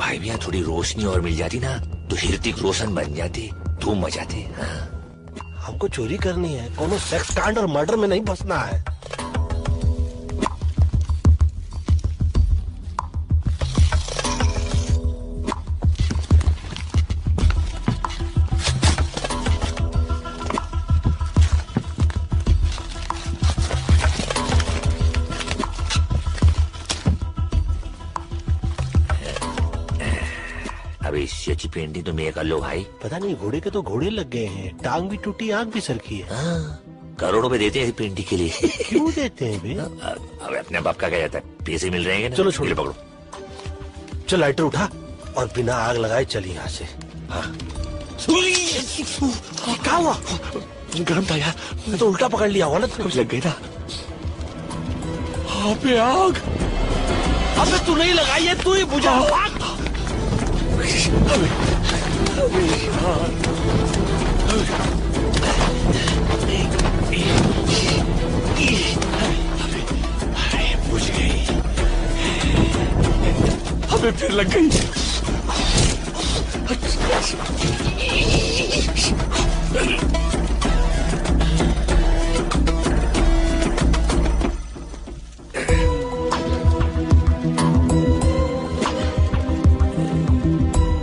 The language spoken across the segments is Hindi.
भाई भैया थोड़ी रोशनी और मिल जाती ना तो ऋतिक रोशन बन जाते, धूम मचाते। हाँ। हमको चोरी करनी है, कोनो सेक्स कांड और मर्डर में नहीं फंसना है। अबे इसकी पेंटिंग तो मैं कर लो भाई। पता नहीं घोड़े के तो घोड़े लग गए हैं, टांग भी टूटी, आंख भी सरकी है। हाँ, करोड़ों रुपए देते हैं पेंटिंग के लिए। क्यों देते हैं बे? अब अपने बाप का क्या जाता है, पैसे मिल रहे हैं ना। चलो छोड़ो, पकड़ो। चल लाइटर उठा और बिना आग लगाए चल यहाँ से। हाँ। क्या हुआ? गरम था यार, मैं तो उल्टा पकड़ लिया हुआ ना। कुछ लग गई ना। हाँ पे आग। अबे तू नहीं लगाई है, तू ही बुझा आग। बुझ गई। हमें फिर लग गई।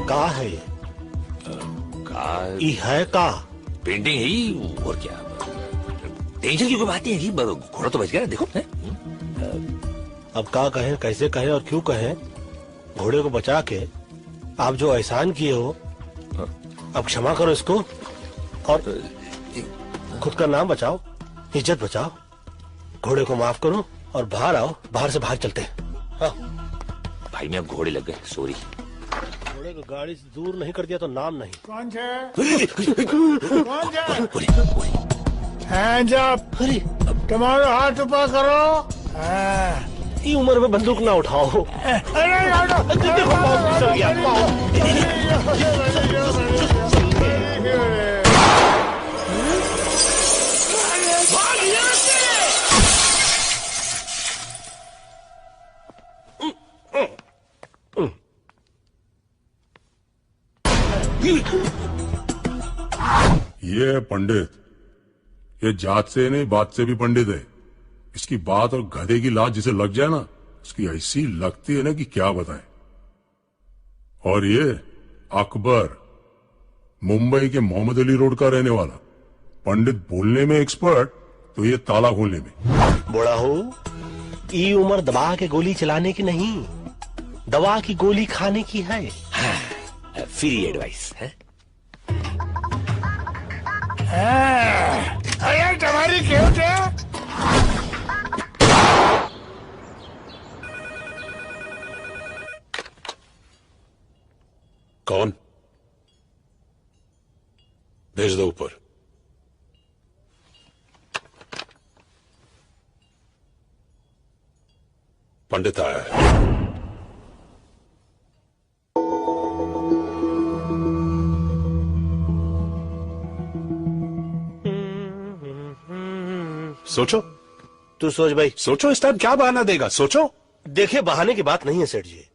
कहाँ है ये? है का पेंटिंग है ही, और क्या। टेंशन की कोई बात नहीं है, घोड़ा तो बच गया। देखो है? अब का कहें, कैसे कहें और क्यों कहें? घोड़े को बचा के आप जो एहसान किए हो, अब क्षमा करो इसको और खुद का नाम बचाओ, इज्जत बचाओ। घोड़े को माफ करो और बाहर आओ, बाहर से बाहर चलते हैं। हाँ। भाई मैं घोड़े लग गए, सॉरी। घोड़े को गाड़ी से दूर नहीं कर दिया तो नाम नहीं। कौन है? जब अरे तुम्हारे हाथ ऊपर करो। ये उम्र में बंदूक ना उठाओ। देखो पाँव फिसल गया, ये है पंडित। ये जात से नहीं, बात से भी पंडित है। इसकी बात और गधे की लात जिसे लग जाए ना, उसकी ऐसी लगती है ना कि क्या बताएं। और ये अकबर, मुंबई के मोहम्मद अली रोड का रहने वाला। पंडित बोलने में एक्सपर्ट, तो ये ताला खोलने में। बड़ा हो, ये उम्र दबा के गोली चलाने की नहीं, दवा की गोली खाने की है। हाँ, फ्री एडवाइस है। अरे तुम्हारी क्यों थे? कौन? भेज दो ऊपर। पंडित आया है। सोचो। तू सोच भाई। सोचो इस टाइम क्या बहाना देगा, सोचो। देखिए बहाने की बात नहीं है सेठ जी,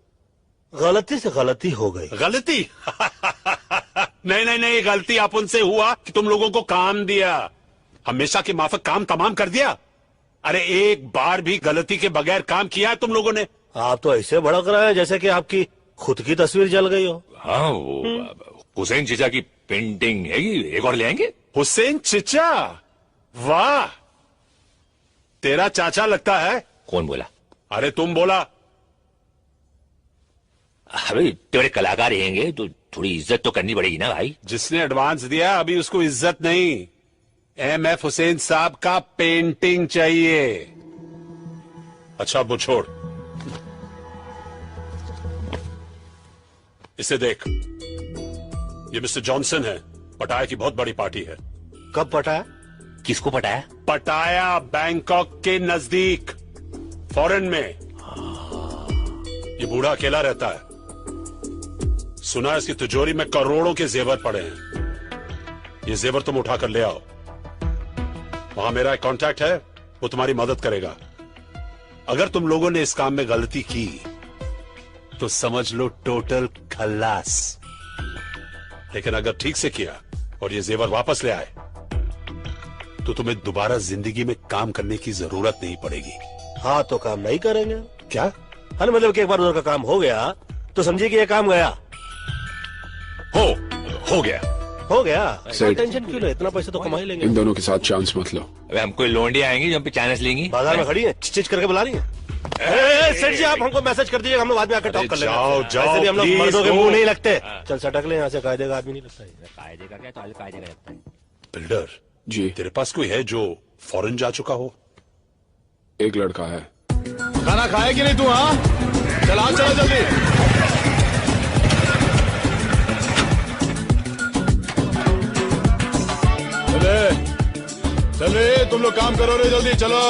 गलती से गलती हो गई। गलती? नहीं नहीं नहीं, गलती अपन से हुआ कि तुम लोगों को काम दिया, हमेशा के माफक काम तमाम कर दिया। अरे एक बार भी गलती के बगैर काम किया है तुम लोगों ने? आप तो ऐसे भड़क रहे हैं जैसे कि आपकी खुद की तस्वीर जल गई हो। हाँ, वो हुसैन चीचा की पेंटिंग है, एक और ले आएंगे। हुसैन चिचा? वाह, तेरा चाचा लगता है। कौन बोला? अरे तुम बोला। अरे तेरे कलाकार रहेंगे तो थोड़ी इज्जत तो करनी पड़ेगी ना भाई। जिसने एडवांस दिया अभी उसको इज्जत नहीं, एमएफ हुसैन साहब का पेंटिंग चाहिए। अच्छा वो छोड़, इसे देख। ये मिस्टर जॉनसन है, पटाया की बहुत बड़ी पार्टी है। कब पटाया? किसको पटाया? पटाया बैंकॉक के नजदीक, फॉरेन में। ये बूढ़ा अकेला रहता है, सुना इसकी तिजोरी में करोड़ों के जेवर पड़े हैं। ये जेवर तुम उठाकर ले आओ। वहां मेरा एक कांटेक्ट है, वो तुम्हारी मदद करेगा। अगर तुम लोगों ने इस काम में गलती की तो समझ लो टोटल खल्लास। लेकिन अगर ठीक से किया और ये जेवर वापस ले आए तो तुम्हें दोबारा जिंदगी में काम करने की जरूरत नहीं पड़ेगी। हाँ तो काम नहीं करेंगे। क्या? हाँ मतलब कि एक बार उधर का काम हो गया तो समझिए कि ये काम गया। हो गया। हो गया। सही। टेंशन क्यों ले, इतना पैसा तो कमा ही लेंगे। इन दोनों के साथ चांस मत लो। अबे हमको लोंडी आएंगी जो हम पे चांस लेंगी। बाजार में खड़ी है, चिच करके बुला रही है। सेठ जी आप हमको मैसेज कर दीजिएगा, हम लोग बाद में आकर टॉक कर लेंगे। जाओ, वैसे भी हम लोग please, मर्दों के go। मुंह नहीं लगते। चल सटक ले यहाँ से, कायदे का आदमी नहीं लगता है। कायदे का क्या, तो कायदे का लगता है। बिल्डर जी, तेरे पास कोई है जो फॉरेन जा चुका हो? एक लड़का है। खाना खाए कि नहीं तू? हाँ चला चला जल्दी। चले तुम लोग काम करो रे, जल्दी चलो।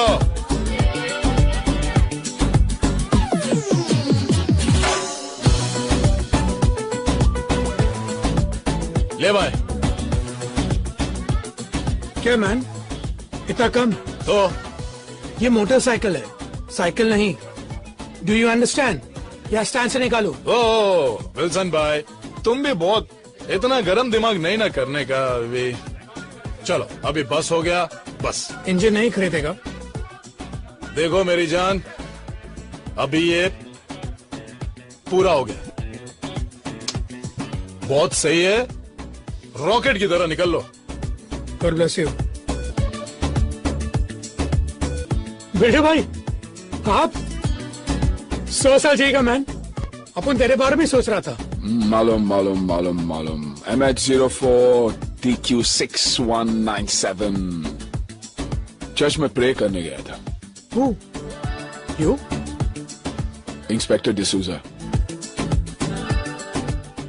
ले भाई। क्या मैन, इतना कम? तो ये मोटरसाइकिल है, साइकिल नहीं। Do you understand? या स्टैंड से निकालो। ओ विल्सन भाई, तुम भी बहुत इतना गरम दिमाग नहीं ना करने का अभी। चलो अभी बस हो गया, बस। इंजन नहीं खरीदेगा? देखो मेरी जान, अभी ये पूरा हो गया, बहुत सही है, रॉकेट की तरह निकल लो। God bless you. बेटे भाई आप 100 साल जिएगा मैन। अपन तेरे बारे में सोच रहा था। मालूम मालूम मालूम मालूम। MH04 TQ6197 चर्च में प्रे करने गया था। Who? You? इंस्पेक्टर डिसूजा।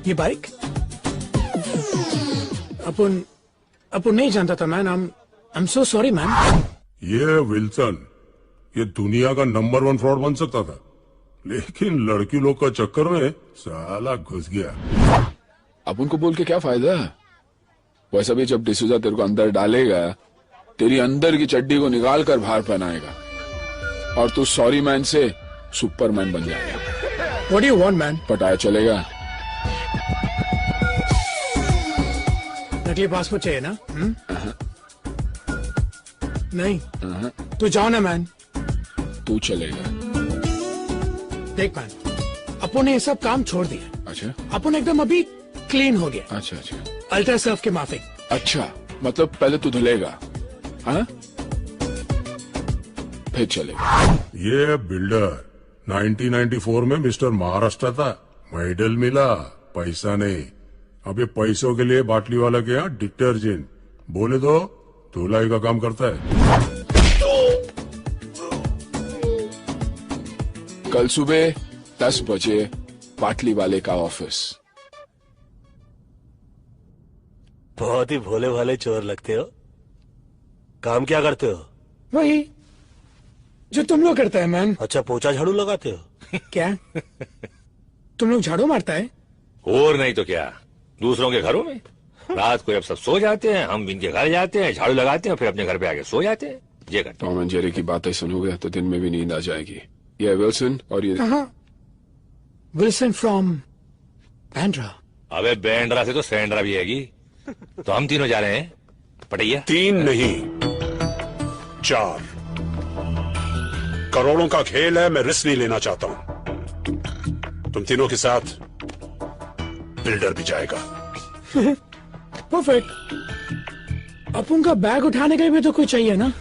ये बाइक अपन नहीं जानता था man. I'm so sorry man. ये विल्सन, ये दुनिया का नंबर 1 फ्रॉड बन सकता था, लेकिन लड़की लोग का चक्कर में साला घुस गया। अब उनको बोल के क्या फायदा? वैसा भी जब डिसूजा तेरे को अंदर डालेगा, तेरी अंदर की चड्डी को निकाल कर बाहर पहनाएगा और तू सॉरी मैन से सुपरमैन बन जाएगा। What do you want man? पटाया चलेगा? नकली पासपोर्ट चाहिए ना? नहीं तो जाओ ना मैन। तू चलेगा? देख मैन, अपन ने ये सब काम छोड़ दिया। अच्छा अपन एकदम अभी क्लीन हो गया, अच्छा अच्छा अल्ट्रा सर्फ के माफिक। अच्छा, मतलब पहले तू धुलेगा, हाँ? फिर चलेगा। ये बिल्डर 1994 में मिस्टर महाराष्ट्र था, मेडल मिला, पैसा नहीं। अब ये पैसों के लिए बाटली वाला के यहाँ डिटर्जेंट बोले तो धुलाई का काम करता है। कल सुबह 10 बजे बाटली वाले का ऑफिस। बहुत ही भोले भाले चोर लगते हो। काम क्या करते हो? वही जो तुम लोग करता है मैन। अच्छा, पोछा झाड़ू लगाते हो? क्या तुम लोग झाड़ू मारता है? और नहीं तो क्या, दूसरों के घरों में रात को जब सब सो जाते हैं, हम इनके घर जाते हैं, झाड़ू लगाते हैं, फिर अपने घर पे आके सो जाते हैं। ये करते टॉम एंड जेरी की बातें सुनोगे तो दिन में भी नींद आ जाएगी। ये विल्सन और ये विल्सन फ्रॉम बैंड्रा। हैं। अबे बैंड्रा से तो सैंड्रा भी हैगी। तो हम तीनों जा रहे हैं पटैया। 3 नहीं 4 करोड़ों का खेल है, मैं रिस्क नहीं लेना चाहता हूं। तुम तीनों के साथ बिल्डर भी जाएगा। परफेक्ट। अपन का बैग उठाने के लिए भी तो कोई चाहिए ना,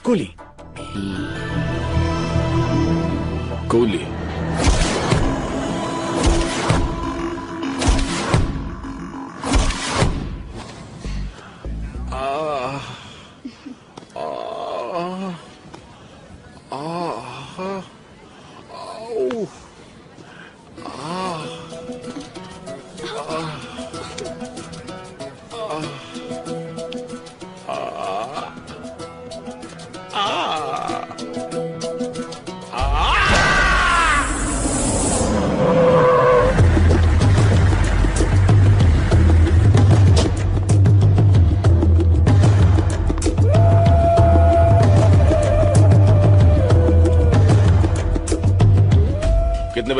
कुली। कूली।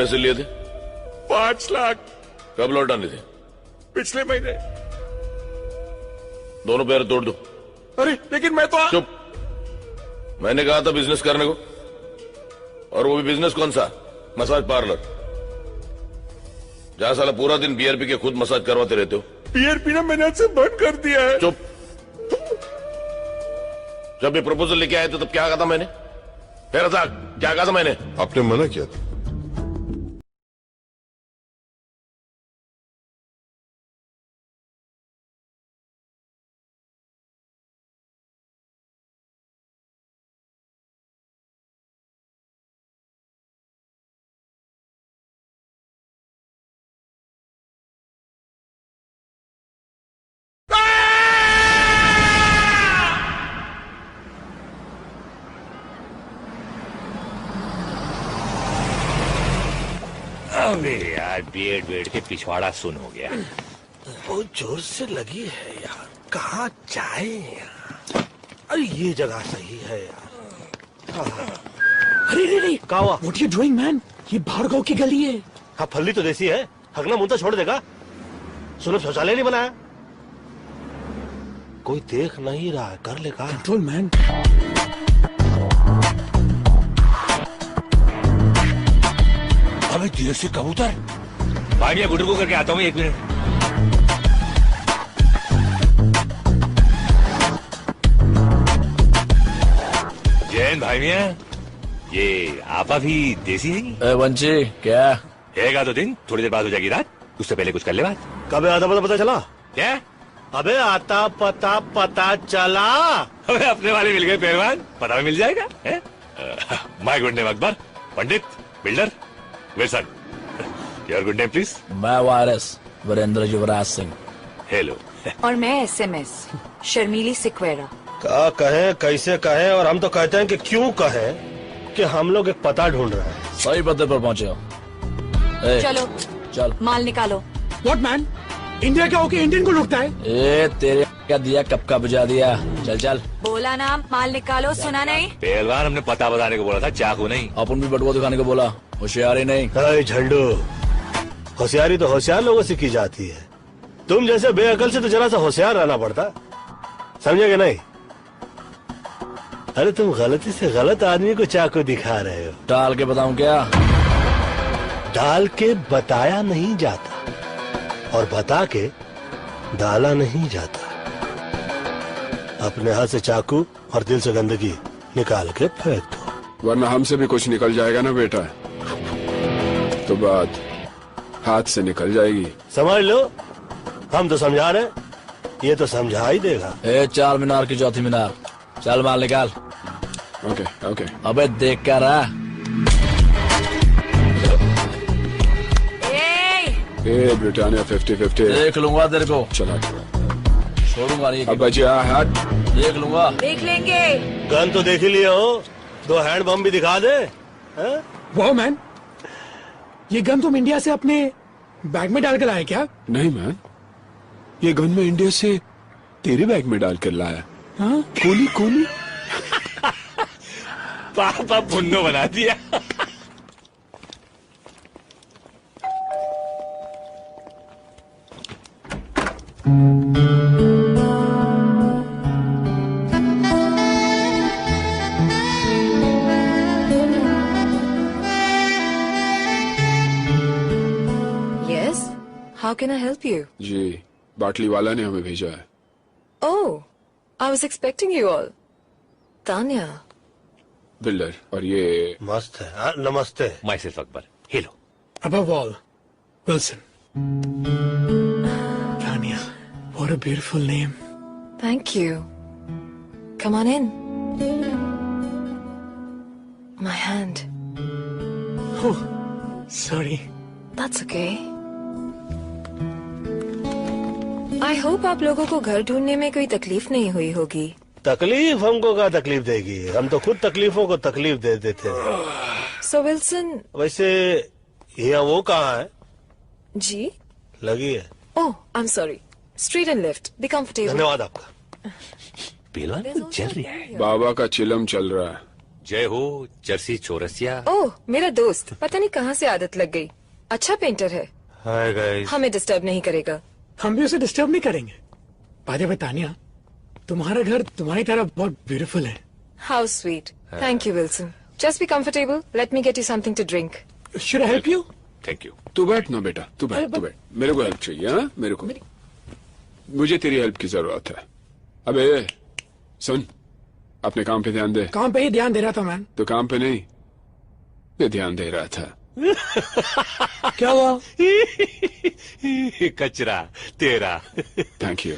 पैसे लिए थे? 5 लाख कब लौटाने थे? पिछले महीने। दोनों पैर तोड़ दो। अरे लेकिन मैं तो चुप। मैंने कहा था बिजनेस करने को, और वो भी बिजनेस कौन सा? मसाज पार्लर, जहां साला पूरा दिन बियर पी के खुद मसाज करवाते रहते हो। बियर पीना मैंने आज से बंद कर दिया है। चुप। जब ये प्रपोजल लेके आए थे तब क्या कहा था मैंने? फिर क्या कहा था मैंने? आपने मना किया था। अबे यार, बेड के पिछवाड़ा सुन हो गया। बहुत जोर से लगी है यार, कहाँ जाए यार? अरे ये जगह सही है यार। अरे रे रे, क्या हुआ? What you doing man? ये भार्गव की गली है। हाँ, फल्ली तो देसी है, हगना मुंह तो छोड़ देगा। सुनो, शौचालय नहीं बनाया? कोई देख नहीं रहा है, कर ले का। Control man. अबे धीरे से कबूतर। भाई मैं गुड्डू को करके आता हूँ, 1 मिनट। जैन भाई मियाँ, ये आपा भी देसी है? वंशी क्या हैगा तो दिन, थोड़ी देर बाद हो जाएगी रात, उससे पहले कुछ कर ले बात। कब आता पता चला? क्या? अबे आता पता चला। अबे अपने वाले मिल गए पहलवान, पता भी मिल जाएगा। My good name Akbar, Pandit, builder, Wilson. Your good name please? मैं वायरस वीरेंद्र युवराज सिंह। हेलो। और मैं SMS शर्मीली सिक्वेरा। क्या कहें, कैसे कहें, और हम तो कहते हैं कि क्यों कहें कि हम लोग एक पता ढूंढ रहे हैं। सही पते पर पहुंचे हो। चलो चल माल निकालो। What man? इंडिया क्या होके इंडियन को लुटता है? ए तेरे क्या दिया, कब का बुझा दिया। चल चल। बोला ना माल निकालो, सुना नहीं? पहलवान हमने पता बताने को बोला था, चाकू नहीं। अपन भी बटुआ दिखाने को बोला, होशियारी नहीं। अरे झंडू, होशियारी तो होशियार लोगों से की जाती है। तुम जैसे बेअकल से तो जरा सा होशियार रहना पड़ता, समझे कि नहीं? अरे तुम गलती से गलत आदमी को चाकू दिखा रहे हो। डाल के बताऊं क्या? डाल के बताया नहीं जाता, और बता के डाला नहीं जाता। अपने हाथ से चाकू और दिल से गंदगी निकाल के फेंक दो, वरना हमसे भी कुछ निकल जाएगा ना बेटा, तो बात हाथ से निकल जाएगी। समझ लो, हम तो समझा रहे, ये तो समझा ही देगा। 4 मीनार की चौथी मीनार, चल माल निकाल। Okay okay. अबे देख क्या रहा? ए ब्रिटानिया 50-50। देख लूंगा तेरे को, चला छोड़ूंगा नहीं। अब बचिया हाथ देख लूंगा। देख लेंगे। गन तो देख ही लिए हो, 2 हैंड बम भी दिखा दे। वाह मैन, ये गन तुम इंडिया से अपने बैग में डाल कर लाए क्या? नहीं मैन, ये गन में इंडिया से तेरे बैग में डाल कर लाया। हाँ? कोली कोली। पापा पुन्नो बना दिया। Yes, how can I help you? जी, बाटली वाला ने हमें भेजा है। Oh, I was expecting you all. Tanya. Builder, और ये मस्त है। हाँ, नमस्ते। My self Akbar. Hello. Above all, Wilson. Tanya, what a beautiful name. Thank you. Come on in. My hand. Oh, sorry. That's okay. I hope आप लोगों को घर ढूंढने में कोई तकलीफ नहीं हुई होगी। तकलीफ हमको क्या तकलीफ देगी, हम तो खुद तकलीफों को तकलीफ दे देते हैं। So Wilson. वैसे ये वो कहाँ है? जी? लगी है। Oh, I'm sorry. Street and lift. Be comfortable. धन्यवाद आपका। पहलवान कुछ चल रहा है। बाबा का चिलम चल रहा है। जय हो जर्सी चौरसिया। ओह, मेरा दोस्त, पता नहीं कहाँ से आदत लग गई। अच्छा पेंटर है। Hi guys. हमें डिस्टर्ब नहीं करेगा। हम भी उसे डिस्टर्ब नहीं करेंगे। बाय द वे तानिया, तुम्हारा घर तुम्हारी तरह बहुत ब्यूटीफुल है। How sweet. Thank you Wilson. Just be comfortable. Let me get you something to drink. Should I help you? Thank you. तू बैठ ना बेटा, तू बैठ। मेरे को हेल्प चाहिए। हाँ, मेरे को मुझे तेरी हेल्प की जरूरत है। अबे सुन, अपने काम पे ध्यान दे। काम पे ही ध्यान दे रहा था मैन। तो काम पे नहीं, ये ध्यान दे रहा था। क्या हुआ? कचरा तेरा। Thank you.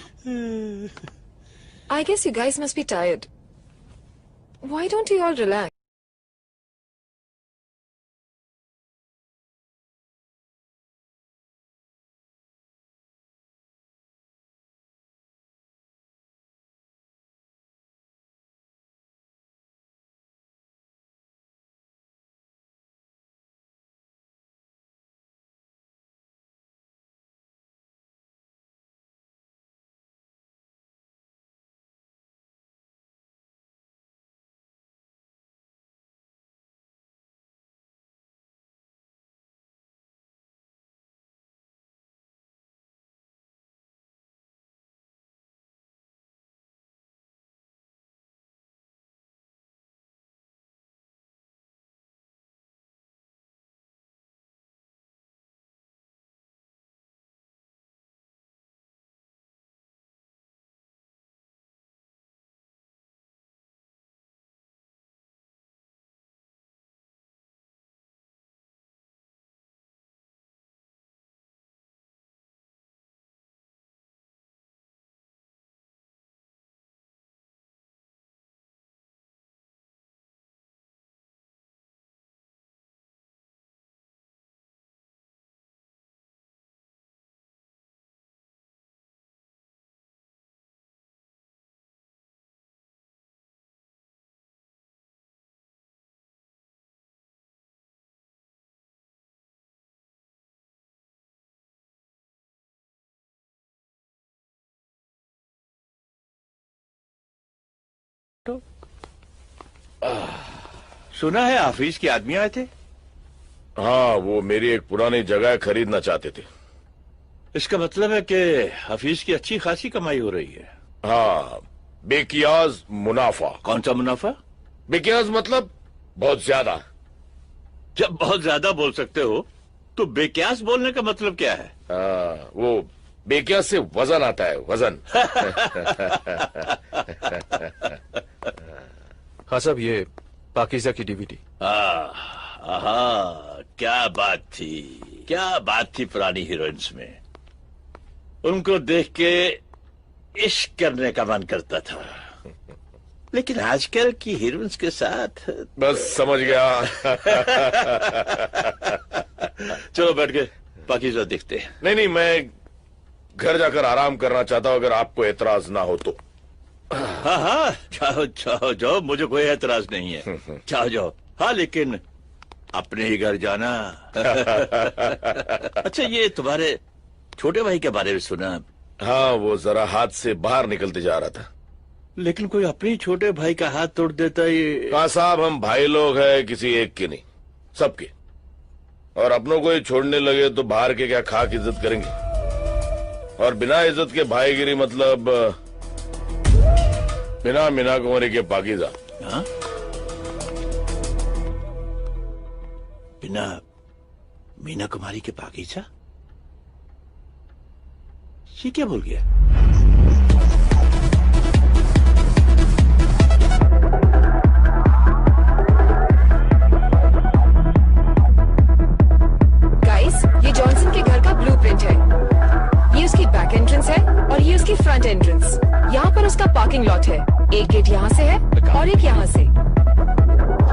I guess you guys must be tired. Why don't you all relax? सुना है हाफिज के आदमी आए थे। हाँ, वो मेरी एक पुरानी जगह खरीदना चाहते थे। इसका मतलब है कि हाफिज की अच्छी खासी कमाई हो रही है। हाँ, बेकियाज मुनाफा। कौन सा मुनाफा? बेकियाज मतलब बहुत ज्यादा। जब बहुत ज्यादा बोल सकते हो तो बेक्यास बोलने का मतलब क्या है? वो बेकियाज से वजन आता है, वजन। हाँ साहब, ये पाकीज़ा की डीवीडी। क्या बात थी पुरानी हीरोइंस में। उनको देख के इश्क करने का मन करता था, लेकिन आजकल की हीरोइंस के साथ बस समझ गया। चलो बैठ के पाकीज़ा देखते हैं। नहीं, मैं घर जाकर आराम करना चाहता हूँ, अगर आपको एतराज ना हो तो। हाँ, जाओ, मुझे कोई एतराज नहीं है। जाओ। हाँ, लेकिन अपने ही घर जाना। अच्छा, ये तुम्हारे छोटे भाई के बारे में सुना? हाँ, वो जरा हाथ से बाहर निकलते जा रहा था। लेकिन कोई अपने छोटे भाई का हाथ तोड़ देता ये। कहा साहब, हम भाई लोग हैं, किसी एक के नहीं, सबके। और अपनों को ही छोड़ने लगे तो बाहर के क्या खाक इज्जत करेंगे। और बिना इज्जत के भाईगिरी मतलब बिना मीना कुमारी के पाकीज़ा। हाँ? बिना मीना कुमारी के पाकीज़ा? ये क्या बोल गया? गाइस, ये जॉनसन के घर का ब्लूप्रिंट है। ये उसकी बैक एंट्रेंस है और ये उसकी फ्रंट एंट्रेंस। यहाँ पर उसका पार्किंग लॉट है। एक गेट यहाँ से है और एक यहाँ से।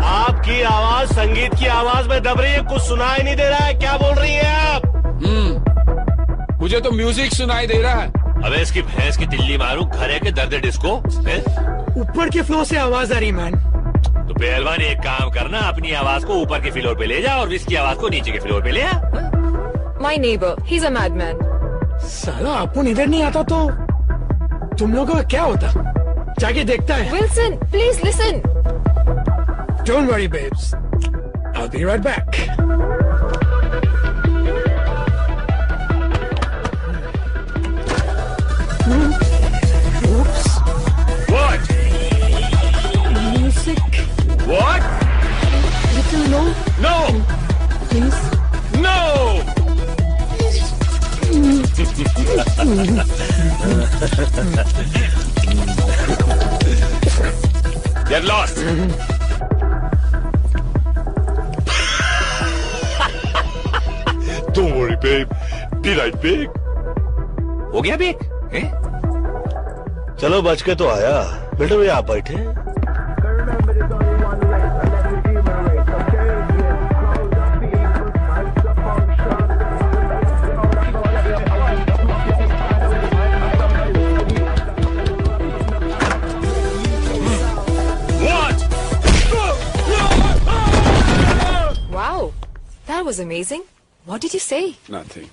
आपकी आवाज संगीत की आवाज में दब रही है, कुछ सुनाई नहीं दे रहा है। क्या बोल रही है आप? मुझे तो म्यूजिक सुनाई दे रहा है। अबे इसकी भैंस की तिल्ली मारू, घर है के दर्द डिस्को। ऊपर के फ्लोर से आवाज आ रही मैन। तो पहलवान एक काम करना, अपनी आवाज को ऊपर के फ्लोर पे ले जा और इसकी आवाज को नीचे के फ्लोर पे ले आ। My neighbor, he's a madman. साला अपन इधर नहीं आता तो तुम लोगों का क्या होता? जाके देखता है। Wilson, please listen. Don't worry, babes. I'll be right back. Oops. What? Music. What? Little low. No! Please. No! Get lost! Don't worry, babe. Be right back. हो गया बेक? हैं? चलो बच के तो आया। बेटे भैया आप बैठे। Wow, that was amazing. What did you say? Nothing.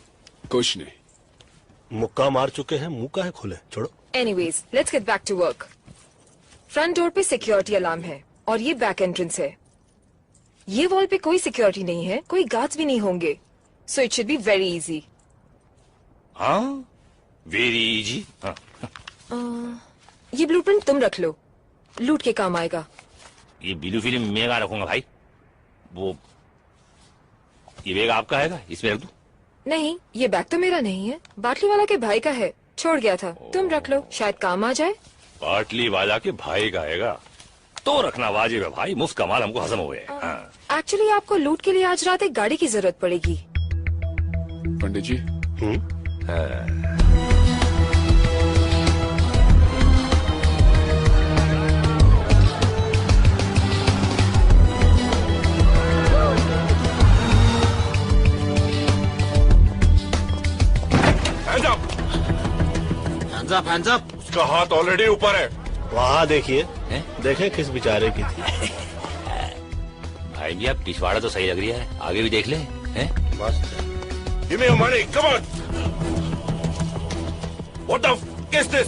कुछ नहीं. मुक्का मार चुके हैं, मुंह काहे खोले? छोड़ो. Anyways, let's get back to work. Front door पे सिक्योरिटी अलार्म है और ये बैक एंट्रेंस है. ये वॉल पे कोई सिक्योरिटी नहीं है, कोई गार्ड्स भी नहीं होंगे. So it should be very easy. हाँ? Very easy. हाँ. ये ब्लूप्रिंट तुम रख लो, लूट के काम आएगा. ये ब्लू फिल्म मैं कहाँ रखूंगा भाई? वो ये बैग आपका है, इसमें रख दूं? नहीं, ये बैग तो मेरा नहीं है, बाटली वाला के भाई का है, छोड़ गया था. तुम रख लो, शायद काम आ जाए. बाटली वाला के भाई का हैगा तो रखना वाजिब है भाई. मुफ्त का माल हमको हजम हो गया. एक्चुअली आपको लूट के लिए आज रात एक गाड़ी की जरूरत पड़ेगी. पंडित जी. Hands up. उसका हाथ ऑलरेडी ऊपर है. वहाँ देखिए, देखें किस बेचारे की थी. भाई जी आप पिछवाड़ा तो सही लग रही है, आगे भी देख ले. मस्त. Give me your money. Come on. What the f is this?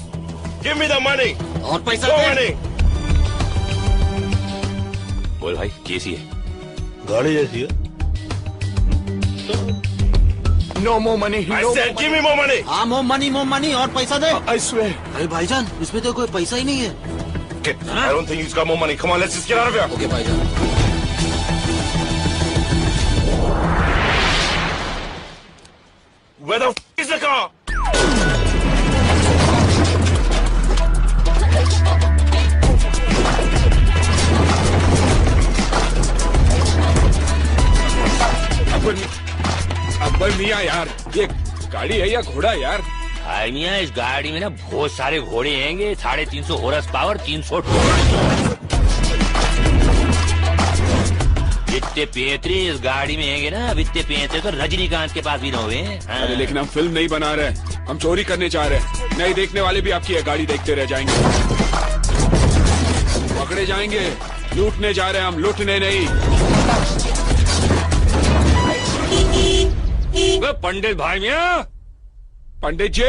Give me the money. और पैसा Go दे. money. बोल भाई कैसी है? गाड़ी जैसी है. No more money. I said give me more money. हाँ more money और पैसा दे. I swear. अरे भाईजान इसमें तो कोई पैसा ही नहीं है. I don't think he's got more money. Come on, let's just get out of here. Okay भाईजान. Where the f is the car? Akbar मियाँ यार, ये गाड़ी है या घोड़ा यार? भाई मियाँ इस गाड़ी में ना बहुत सारे घोड़े हैंगे. 350 हॉर्स पावर, 300 जितने पेंतरे इस गाड़ी में हैंगे ना, इतने पेंतरे तो रजनीकांत के पास भी न हुए. अरे लेकिन हम फिल्म नहीं बना रहे, हम चोरी करने जा रहे हैं. नहीं देखने वाले भी आपकी ये गाड़ी देखते रह जाएंगे. पकड़े जाएंगे. लूटने जा रहे हैं हम, लूटने नहीं. पंडित भाई मियाँ. पंडित जी.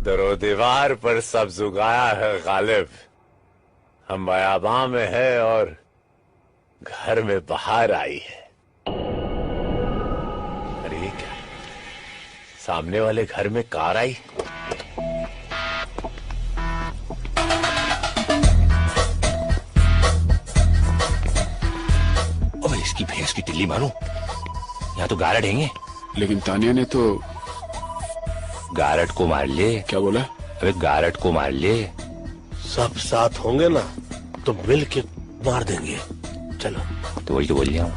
दरो दीवार पर सब जुगाया है गालिब. हम बयाबा में है और घर में बाहर आई है. अरे ये क्या, सामने वाले घर में कार आई. ओए इसकी भैंस की टिल्ली मारो, यहाँ तो गारड हैंगे. लेकिन तानिया ने तो गारड को मार ले. क्या बोला? अबे गारड को मार ले. सब साथ होंगे ना तो मिल के मार देंगे. चलो. तो वही तो बोल रहा हूँ.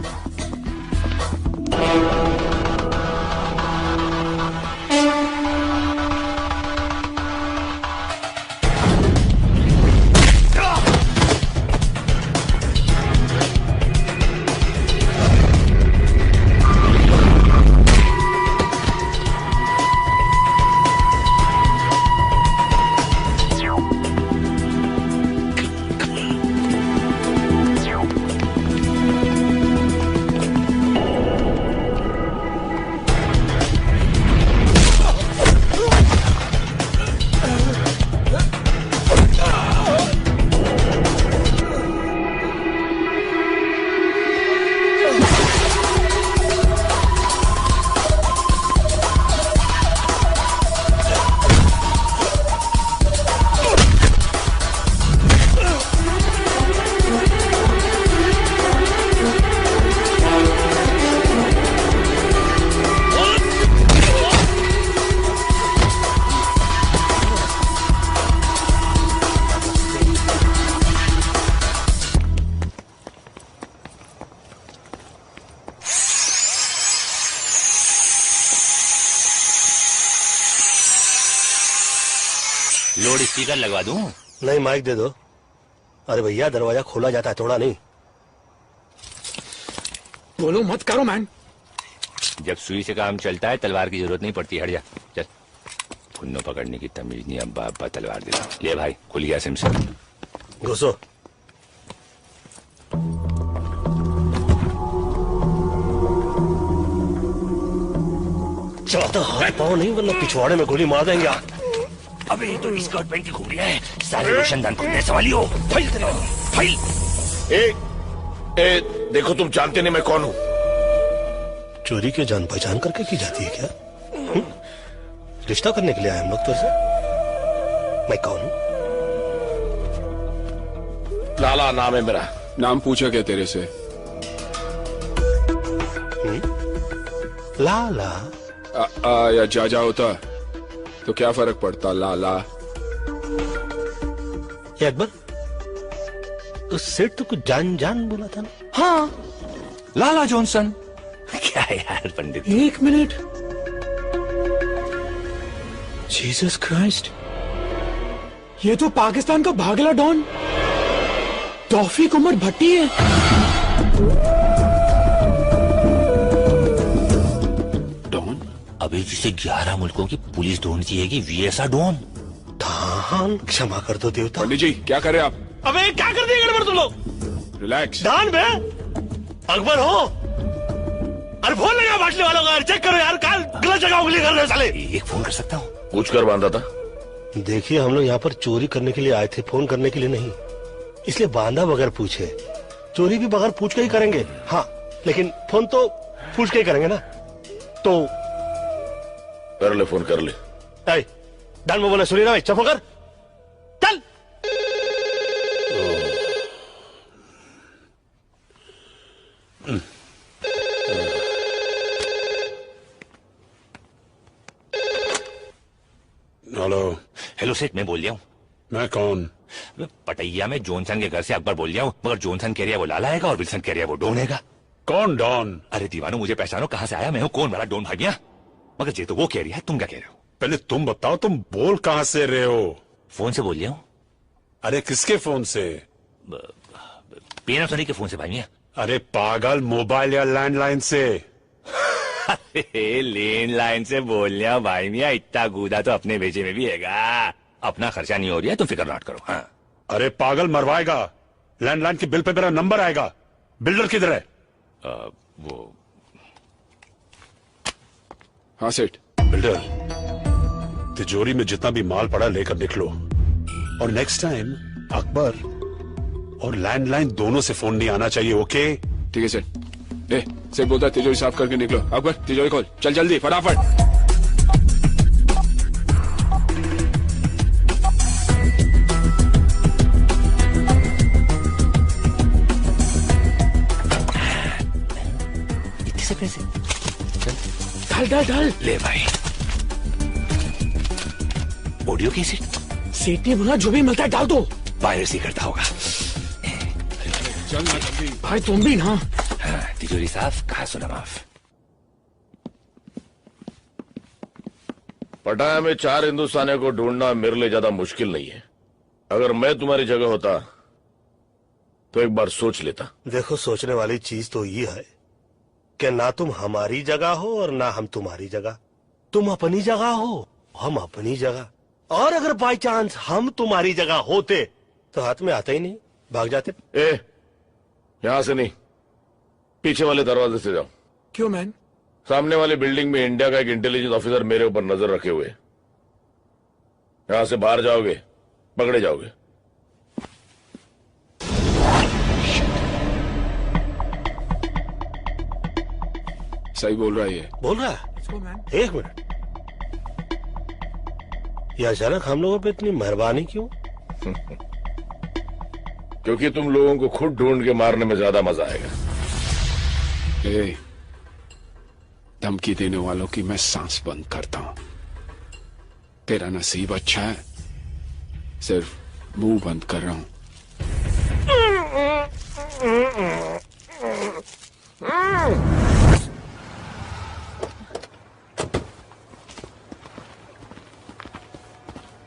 लोड स्पीकर लगवा दूं? नहीं, माइक दे दो। अरे भैया, दरवाजा खोला जाता है, तोड़ा नहीं। बोलो मत करो मैन। जब सुई से काम चलता है तलवार की जरूरत नहीं पड़ती। हट जा, चल। फुन्नो पकड़ने की तमीज नहीं, अब्बा अब्बा तलवार दे। ले भाई, खुल गया सिम से। घुसो। ज्यादा हाथ पाओ नहीं, वरना पिछवाड़े में गोली मार देंगे। अबे ये तो स्कर्ट पैंट की घुड़िया है, सारे रोशनदान खुलने सवाली हो। फाइल तेरे फाइल। देखो, तुम जानते नहीं मैं कौन हूँ। चोरी के जान पहचान करके की जाती है क्या? रिश्ता करने के लिए आए हम लोग तो ऐसे। मैं कौन हूँ? लाला नाम है मेरा। नाम पूछा क्या तेरे से? लाला या जा होता तो क्या फर्क पड़ता? लाला ये अकबर, उस सेठ तो कुछ जान जान बोला था ना? हाँ, लाला जॉनसन। क्या यार पंडित। एक मिनट। जीसस क्राइस्ट, ये तो पाकिस्तान का भागला डॉन तौफीक उमर भट्टी है। डॉन? अबे जिसे 11 मुल्कों की पुलिस ढूंढती है कि वीएसआ डॉन। दान, क्षमा कर दो देवता। पंडित जी, क्या करे आप? अबे क्या कर दिए गड़बड़ तुम लोग? रिलैक्स। दान बे अकबर हो। अरे फोन लगा बाटली वालों का, चेक करो यार, काल गलत जगह उंगली कर रहे हो साले। एक फोन कर सकता हूँ? पूछ कर बांधा था। देखिए, हम लोग यहाँ पर चोरी करने के लिए आए थे, फोन करने के लिए नहीं। इसलिए बांधा बगैर पूछे। चोरी भी बगैर पूछ के ही करेंगे, हाँ, लेकिन फोन तो पूछ के ही करेंगे ना। तो कर ले, फोन कर ले। दान में बोले, सुनिए ना भाई, चुप कर, चल। हेलो। हेलो सेठ, मैं बोल रहा हूँ। मैं कौन? पटैया में जॉनसन के घर से अकबर बोल रहा हूँ, मगर जॉनसन कह रहा है वो लाला आएगा और विल्सन कह रहा है वो डॉन आएगा। कौन डॉन? अरे दीवानो, मुझे पहचानो, कहाँ से आया मैं हूँ, कौन वाला डॉन भागिया? मगर ये तो वो कह रही है, तुम क्या कह रहे हो? पहले तुम बताओ, तुम बोल कहाँ से रहे हो? फोन से बोल रहा हूँ। अरे किसके फोन से? पैनासोनिक के फोन से भाई। अरे पागल, मोबाइल या लैंडलाइन से? लैंडलाइन से बोल रहा हूँ भाई मियाँ, इतना गूदा तो अपने भेजे में भी हैगा। अपना खर्चा नहीं हो रहा है, तुम फिक्र नॉट करो। हाँ। अरे पागल, मरवाएगा। लैंडलाइन के बिल पे मेरा नंबर आएगा। बिल्डर किधर है? वो हाँ सेठ। बिल्डर, तिजोरी में जितना भी माल पड़ा लेकर निकलो, और नेक्स्ट टाइम अकबर और लैंडलाइन दोनों से फोन नहीं आना चाहिए, ओके? ठीक है सेठ। सेठ बोलता है तिजोरी साफ करके निकलो। अकबर, तिजोरी खोल, चल जल्दी, फटाफट। इतने से पैसे डाल डाल डाल। ले भाई, ऑडियो कैसेट। सेठ ने बोला जो भी मिलता है डाल दो। पायरेसी करता होगा। चल ना जल्दी। भाई तुम भी ना। हाँ, तिजोरी साफ, कहा सुना माफ। पटाया में 4 हिंदुस्तानियों को ढूंढना मेरे लिए ज्यादा मुश्किल नहीं है। अगर मैं तुम्हारी जगह होता तो एक बार सोच लेता। देखो, सोचने वाली चीज तो ये है कि ना तुम हमारी जगह हो और ना हम तुम्हारी जगह। तुम अपनी जगह हो, हम अपनी जगह। और अगर बाई चांस हम तुम्हारी जगह होते तो हाथ में आता ही नहीं, भाग जाते। यहां से नहीं, पीछे वाले दरवाजे से जाओ। क्यों मैन? सामने वाली बिल्डिंग में इंडिया का एक इंटेलिजेंस ऑफिसर मेरे ऊपर नजर रखे हुए। यहां से बाहर जाओगे, पकड़े जाओगे। सही बोल रहा है ये। बोल रहा है? एक मिनट, ये अचानक हम लोगों पे इतनी मेहरबानी क्यों? क्योंकि तुम लोगों को खुद ढूंढ के मारने में ज्यादा मजा आएगा। धमकी देने वालों की मैं सांस बंद करता हूं। तेरा नसीब अच्छा है, सिर्फ मुंह बंद कर रहा हूं।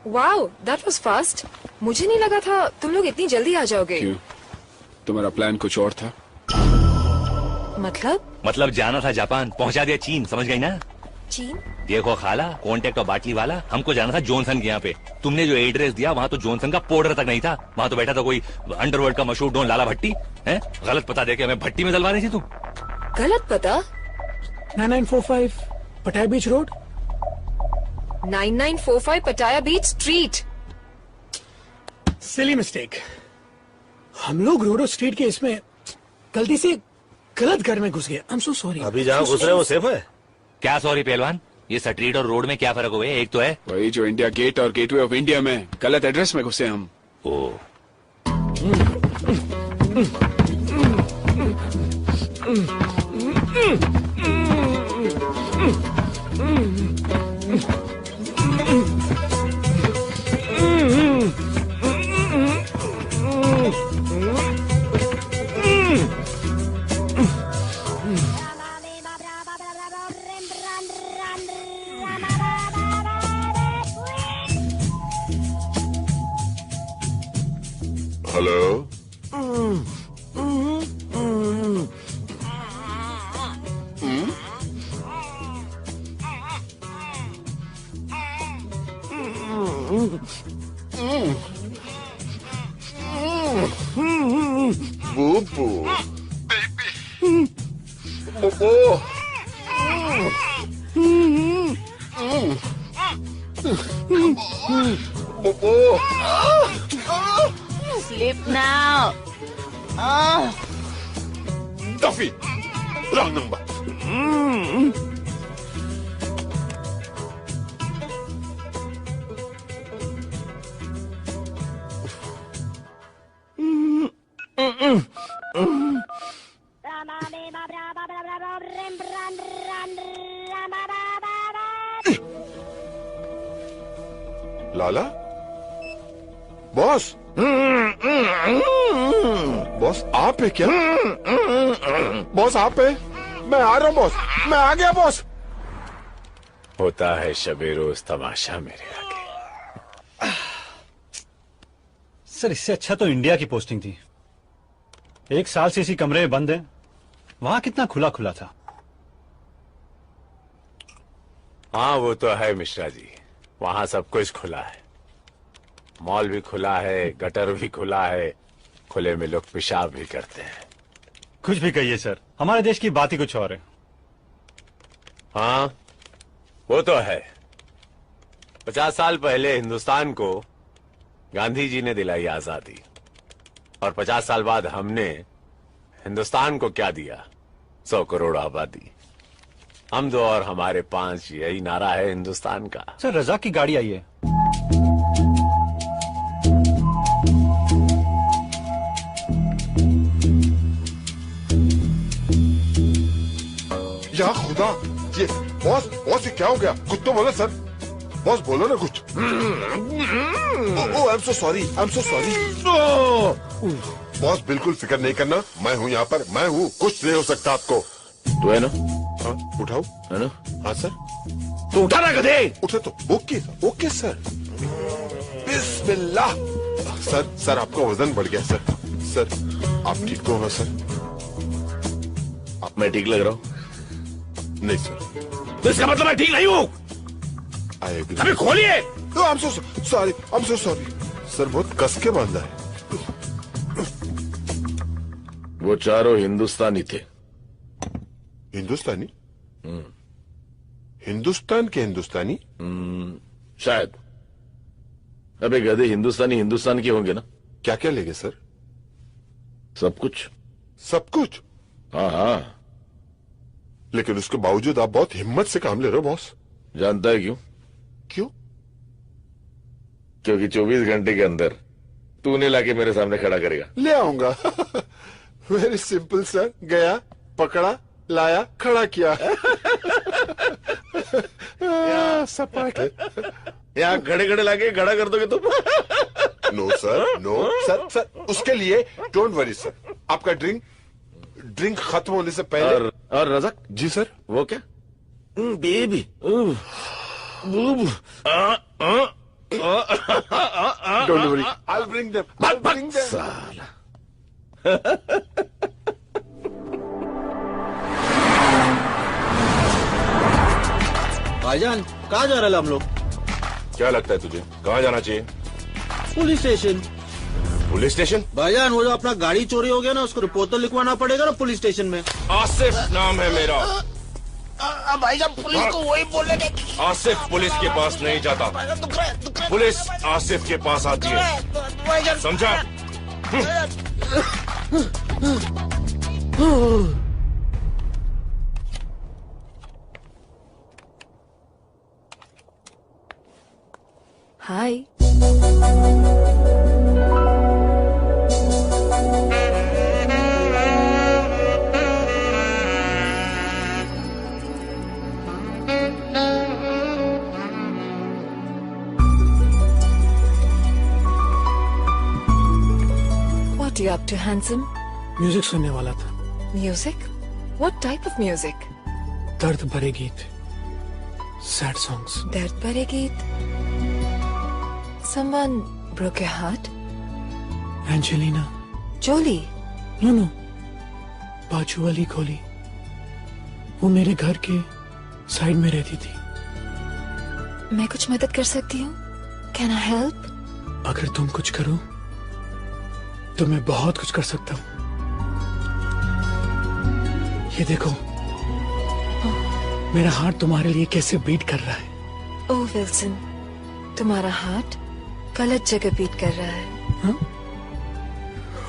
Wow, that was fast. मुझे नहीं लगा था तुम लोग इतनी जल्दी आ जाओगे। क्यों? तुम्हारा प्लान कुछ और था? मतलब जाना था जापान, पहुंचा दिया चीन, समझ गई ना? चीन? देखो खाला, कॉन्टेक्ट और बाटली वाला, हमको जाना था जॉनसन के यहाँ पे। तुमने जो एड्रेस दिया वहाँ तो जॉनसन का पाउडर तक नहीं था, वहाँ तो बैठा था कोई अंडरवर्ल्ड का मशहूर डॉन लाला भट्टी। हैं? गलत पता देके हमें भट्टी में डलवा रही थी तुम। गलत पता? 9945 पटाया बीच रोड। 9945 पटाया बीच स्ट्रीट। Silly mistake. हम लोग रोडो स्ट्रीट के इसमें गलती से गलत घर में घुस गए। आई एम सो सॉरी। अभी जहाँ घुस रहे हैं वो सेफ है? क्या सॉरी पहलवान, ये स्ट्रीट और रोड में क्या फर्क हुआ है? एक तो है वही जो इंडिया गेट और गेटवे ऑफ इंडिया में गलत एड्रेस में घुसे हम। ओ हेलो। बूबू Sleep now. Duffy, wrong number. लाला, बॉस, बॉस आप है क्या? बॉस आप है? मैं आ रहा हूँ बॉस, मैं आ गया बॉस। होता है शबे रोज तमाशा मेरे आगे। सर इससे अच्छा तो इंडिया की पोस्टिंग थी। 1 साल से इसी कमरे में बंद है, वहां कितना खुला खुला था। हाँ वो तो है मिश्रा जी, वहां सब कुछ खुला है। मॉल भी खुला है, गटर भी खुला है, खुले में लोग पेशाब भी करते हैं। कुछ भी कहिए सर, हमारे देश की बात ही कुछ और है। हाँ वो तो है। 50 साल पहले हिंदुस्तान को गांधी जी ने दिलाई आजादी, और 50 साल बाद हमने हिंदुस्तान को क्या दिया? 100 करोड़ आबादी। हम 2 और हमारे 5, यही नारा है हिंदुस्तान का। सर रजा की गाड़ी आई है। या खुदा, ये बॉस, बॉस ये क्या हो गया? कुछ तो बोलो सर। बॉस बोलो ना कुछ। Oh I am so sorry, I am so sorry. Boss बिल्कुल फिक्र नहीं करना, मैं हूँ यहाँ पर, मैं हूँ, कुछ नहीं हो सकता आपको। तू है ना? हाँ उठाओ। है ना? हाँ सर। तू उठा ना गधे। उठे तो ओके ओके सर। बिस्मिल्लाह। सर आपका वजन बढ़ गया सर। सर आप ठीक तो हो ना सर? मैं ठीक लग रहा हूँ? नहीं सर। तो इसका मतलब मैं ठीक नहीं हूँ? I agree. अबे खोलिए। I am so sorry, I am so sorry. Sir बहुत कस के बांधा है। वो चारों हिंदुस्तानी थे। हिंदुस्तानी? हिंदुस्तान के हिंदुस्तानी? शायद। अबे गधे, हिंदुस्तानी हिंदुस्तान के होंगे ना? क्या क्या लेंगे सर? सब कुछ। सब कुछ? हाँ हाँ। लेकिन उसके बावजूद आप बहुत हिम्मत से काम ले रहे हो बॉस। जानता है क्यों? क्यों? क्योंकि 24 घंटे के अंदर तूने लाके मेरे सामने खड़ा करेगा। ले आऊंगा। Very simple sir. गया, पकड़ा, लाया, खड़ा किया। सपाट। यहाँ खड़े खड़े लाके खड़ा कर दोगे तुम? No sir, no sir. Sir उसके लिए डोंट वरी सर। आपका ड्रिंक खत्म होने से पहले। और रज़ाक जी सर। वो क्या? Baby Don't worry. I'll bring them. I'll bring them. साला। भाईजान कहाँ जा रहे हैं हम लोग? क्या लगता है तुझे कहाँ जाना चाहिए? Police station. Police station? भाईजान वो जो अपना गाड़ी चोरी हो गया ना, उसको रिपोर्ट तो लिखवाना पड़ेगा ना पुलिस स्टेशन में। आसिफ नाम है मेरा। भाईजान पुलिस को वही बोलने के। आसिफ पुलिस के पास नहीं जाता, पुलिस आसिफ के पास आती है, समझा? हाय। What are you up to, handsome? Music सुनने वाला था। Music? What type of music? दर्द भरे गीत, सैड सॉन्ग्स। दर्द भरे गीत। Someone broke your heart? Angelina Jolie? No, बाजू वाली गोली। वो मेरे घर के साइड में रहती थी। मैं कुछ मदद कर सकती हूँ? Can I help? अगर तुम कुछ करो तो मैं बहुत कुछ कर सकता हूँ। ये देखो, मेरा हार्ट तुम्हारे लिए कैसे बीट कर रहा है। ओह विल्सन, तुम्हारा हार्ट गलत जगह बीट कर रहा है।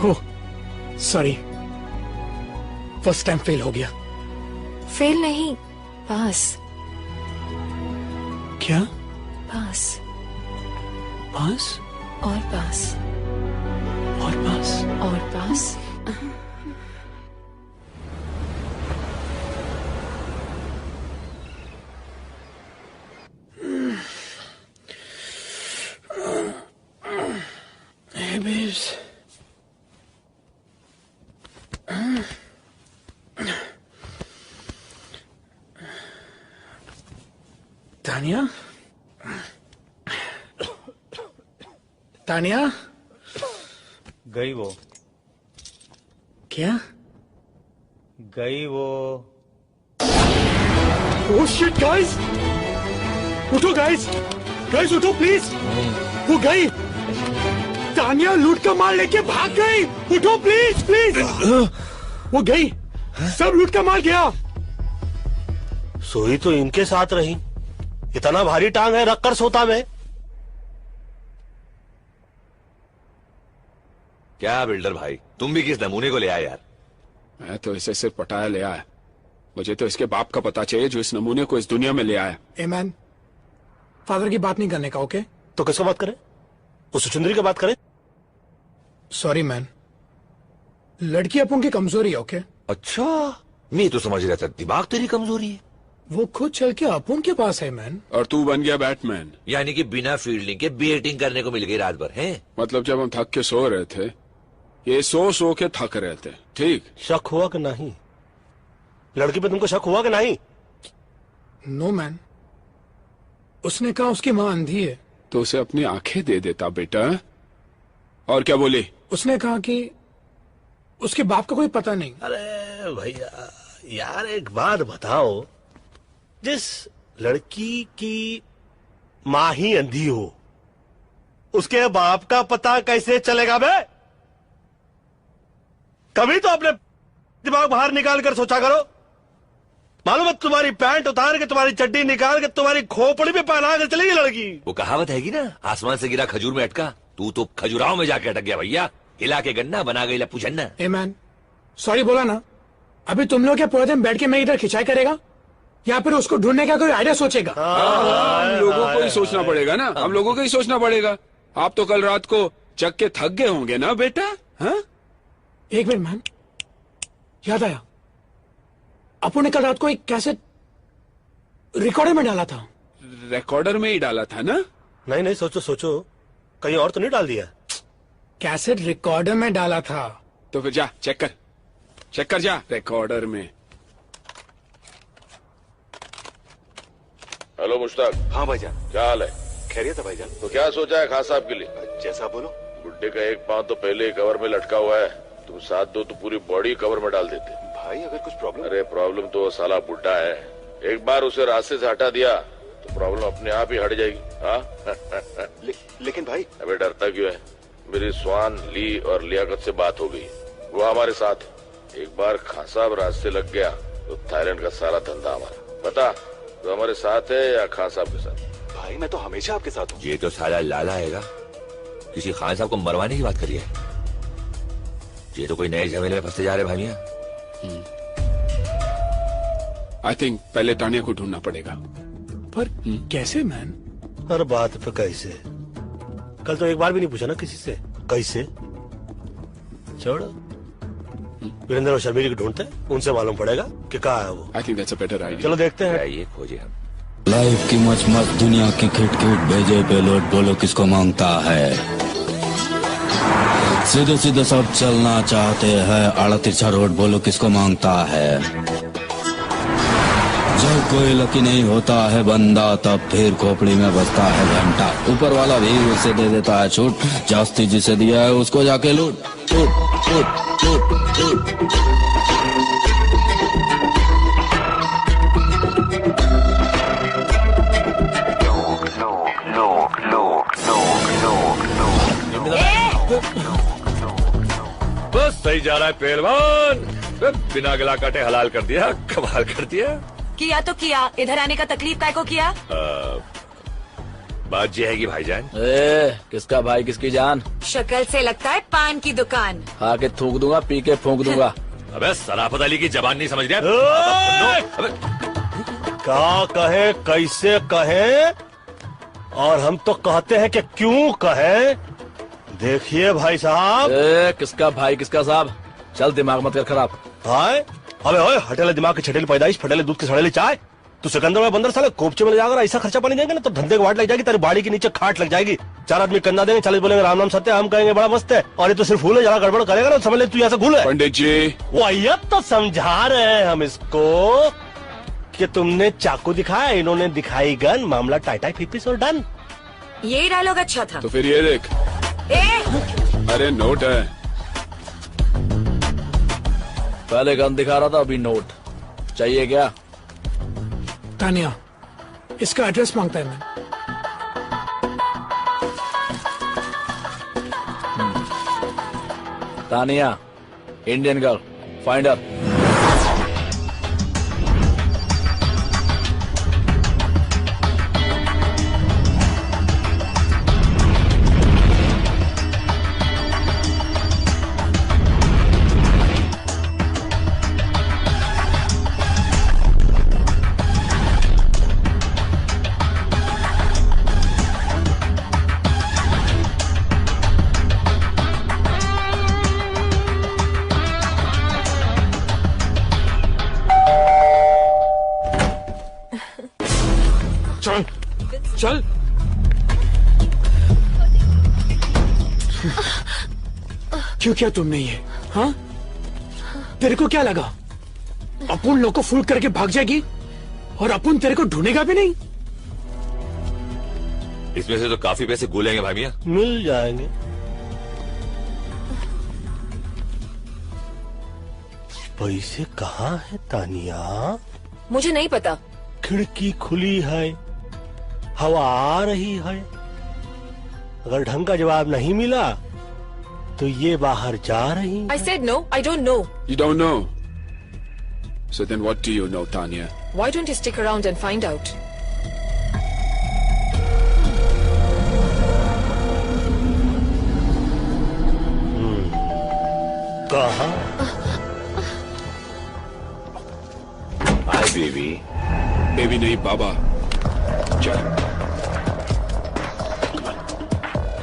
Oh sorry, first time fail हो गया। फेल नहीं, पास। क्या? पास। पास और पास और पास और पास। Hey babes. तानिया? तानिया? गई वो। क्या? गई वो। Oh shit guys! उठो गाइस! गाइस उठो प्लीज! वो गई! तानिया लूट का माल लेके भाग गई! उठो प्लीज प्लीज! वो गई! सब लूट का माल गया! सोई तो इनके साथ रही। इतना भारी टांग है, रख कर सोता मैं। क्या बिल्डर भाई, तुम भी किस नमूने को ले आए यार? मैं तो इसे सिर्फ पटाया ले आया। मुझे तो इसके बाप का पता चाहिए जो इस नमूने को इस दुनिया में ले आया। ए मैन, फादर की बात नहीं करने का, ओके? तो किसका बात करें? उस सुंदरी की बात करें? सॉरी मैन, लड़की अपन की कमजोरी है, ओके? अच्छा, मैं तो समझ रहा था दिमाग तेरी कमजोरी है। वो खुद चल के अपन के पास है मैन। और तू बन गया बैटमैन। यानी कि बिना फील्डिंग के बैटिंग करने को मिल गई रात भर, हैं? मतलब जब हम थक के सो रहे थे, ये सो के थक रहे थे, ठीक? शक हुआ कि नहीं? लड़की पे तुमको शक हुआ कि नहीं? नो मैन, उसने कहा उसकी माँ अंधी है। तो उसे अपनी आंखें दे देता बेटा। और क्या बोली? उसने कहा कि उसके बाप का कोई पता नहीं। अरे भैया यार, एक बात बताओ, जिस लड़की की माँ ही अंधी हो, उसके बाप का पता कैसे चलेगा बे? कभी तो अपने दिमाग बाहर निकाल कर सोचा करो। मालूम है, तुम्हारी पैंट उतार के, तुम्हारी चड्डी निकाल के, तुम्हारी खोपड़ी पे पहना कर चलेगी लड़की। वो कहावत हैगी ना, आसमान से गिरा खजूर में अटका। तू तो खजुराहो में जाके अटक गया भैया। हिला के गन्ना बना गई लप्पू छन्ना। ए मैन, सॉरी बोला ना। अभी तुम लोग क्या पूरे दिन बैठ के मैं इधर खिंचाई करेगा, या फिर उसको ढूंढने का कोई आइडिया सोचेगा? हम लोगों को ही सोचना पड़ेगा ना, हम लोगों को ही सोचना पड़ेगा। आप तो कल रात को चक के थक गए होंगे ना बेटा? हाँ? एक मिनट मैन, याद आया, अपन ने कल रात को एक कैसेट रिकॉर्डर में डाला था। रिकॉर्डर में ही डाला था ना? नहीं नहीं, सोचो सोचो, कहीं और तो नहीं डाल दिया? कैसेट रिकॉर्डर में डाला था। तो फिर जा चेक कर जा रिकॉर्डर में। हेलो मुश्ताक। हाँ भाईजान। क्या हाल है? खैरियत है भाईजान? तो क्या सोचा है खान साहब के लिए? जैसा बोलो। बुड्ढे का एक पांव तो पहले ही कवर में लटका हुआ है, तुम साथ दो तो पूरी बॉडी कवर में डाल देते। भाई अगर कुछ प्रॉब्लम? अरे प्रॉब्लम तो वो साला बुड्ढा है, एक बार उसे रास्ते से हटा दिया तो प्रॉब्लम अपने आप ही हट जाएगी। हाँ लेकिन भाई। अबे डरता क्यों है? मेरी स्वान, ली और लियाकत से बात हो गई, वो हमारे साथ है। एक बार खान साहब रास्ते लग गया तो थाईलैंड का सारा धंधा हमारा। बता तो हमारे साथ है या खान साहब के साथ? भाई मैं तो हमेशा आपके साथ हूँ। ये तो साला लाला हैगा, किसी खान साहब को मरवाने की बात करी है। ये तो कोई नए झमेले में फंसते जा रहे भाइया। आई थिंक पहले तानिया को ढूंढना पड़ेगा। पर कैसे मैन? हर बात पे कैसे? कल तो एक बार भी नहीं पूछा ना किसी से कैसे। छोड़, वीरेंद्र और शर्मिली को ढूंढते हैं, उनसे मालूम पड़ेगा कि कहाँ है वो। I think that's a better idea. चलो देखते हैं। ये खोजे हम। लाइफ की मच मच दुनिया की खिट खिट भेजे पेलोड बोलो किसको मांगता है। सीधे सीधे सब चलना चाहते हैं, आड़ा तिरछा रोड बोलो किसको मांगता है। जब कोई लकी नहीं होता है बंदा, तब फिर खोपड़ी में बजता है घंटा। ऊपर वाला भी उसे दे देता है छूट, जास्ती जिसे दिया है उसको जाके लूट लूट लूट लूट लूट। बस सही जा रहा है पहलवान, बिना गला काटे हलाल कर दिया, कमाल कर दिया। किया तो किया, इधर आने का तकलीफ काय को किया? बात ये है कि भाईजान। किसका भाई किसकी जान? शक्ल से लगता है पान की दुकान। खा के थूक दूंगा, पी के फूंक दूंगा। अबे सराफत अली की जबान नहीं समझ रहा? क्या कहे, कैसे कहे, और हम तो कहते हैं कि क्यों कहे। देखिए भाई साहब। किसका भाई किसका साहब? चल दिमाग मत कर खराब। भाई अबे ओए, हटेले दिमाग की छटेली पैदाइश, फटेले दूध की सड़ेली चाय। तू सिकंदर में बंदर साले कोपचे में ले जाकर ऐसा खर्चा पानी देंगे ना तो धंधे की वाट लग जाएगी, तेरी बाड़ी के नीचे खाट लग जाएगी। 4 आदमी कंधा देंगे, 40 बोलेंगे राम नाम सत्य, हम कहेंगे बड़ा मस्त है, और ये तो सिर्फ फूल है, जरा गड़बड़ करेगा ना समझ ले तू यहाँ से घूल है। पंडित जी वो तो समझा रहे हैं हम इसको कि तुमने चाकू दिखाया, इन्होंने दिखाई गन, मामला टाइटाई फिपिस और डन। यही डायलॉग अच्छा था। तो फिर ये देख। अरे नोट है। पहले गन दिखा रहा था, अभी नोट चाहिए क्या? तानिया, इसका एड्रेस मांगता है मैं। Tania, Indian girl, finder. चल क्यों किया तुमने ये? हाँ, तेरे को क्या लगा अपन लोग को फुल करके भाग जाएगी और अपन तेरे को ढूंढेगा भी नहीं? इसमें से तो काफी पैसे गुलेंगे भाई मियां। मिल जाएंगे। पैसे कहाँ है तानिया? मुझे नहीं पता। खिड़की खुली है, हवा आ रही है, अगर ढंग का जवाब नहीं मिला तो ये बाहर जा रही। I said no, I don't know. You don't know. So then what do you know, Tanya? Why don't you stick around and find out? कहाँ? Hi baby. बेबी नहीं बाबा। चल।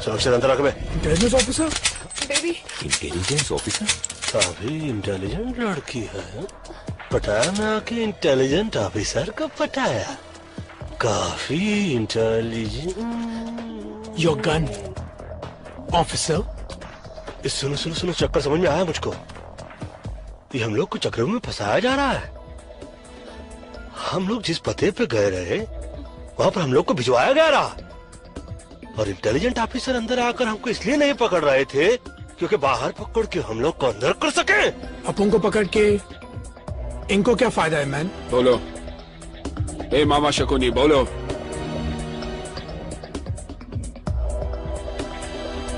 सुरक्षित अंतर रख बे। Intelligence officer. Baby. Intelligence officer? काफी इंटेलिजेंट लड़की है। पटाया मैं आके इंटेलिजेंट ऑफिसर को पटाया। काफी इंटेलिजेंट। Your gun officer. सुनो सुनो सुनो, चक्कर समझ में आया मुझको। ये हम लोग को चक्कर में फंसाया जा रहा है। हम लोग जिस पते पे गए रहे वहां पर हम लोग को भिजवाया गया रहा। और इंटेलिजेंट ऑफिसर अंदर आकर हमको इसलिए नहीं पकड़ रहे थे क्योंकि बाहर पकड़ के हम लोग को अंदर कर सके। अपन को पकड़ के इनको क्या फायदा है मैन? बोलो। ए मामा शकुनी बोलो।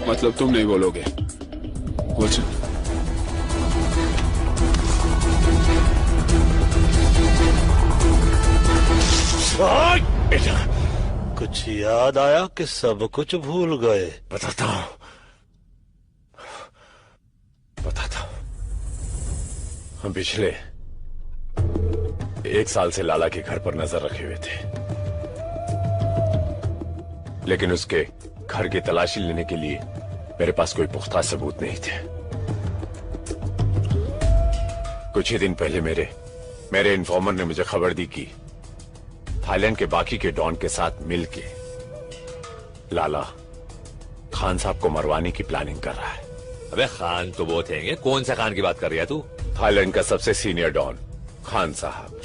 मतलब तुम नहीं बोलोगे कुछ? बेटा कुछ याद आया कि सब कुछ भूल गए? बताता हूं। हम पिछले 1 साल से लाला के घर पर नजर रखे हुए थे, लेकिन उसके घर की तलाशी लेने के लिए मेरे पास कोई पुख्ता सबूत नहीं थे। कुछ ही दिन पहले मेरे इन्फॉर्मर ने मुझे खबर दी कि थाईलैंड के बाकी के डॉन के साथ मिलके लाला खान साहब को मरवाने की प्लानिंग कर रहा है। अबे खान तो बहुत हैं, कौन सा खान की बात कर रही है तू? थाईलैंड का सबसे सीनियर डॉन खान साहब।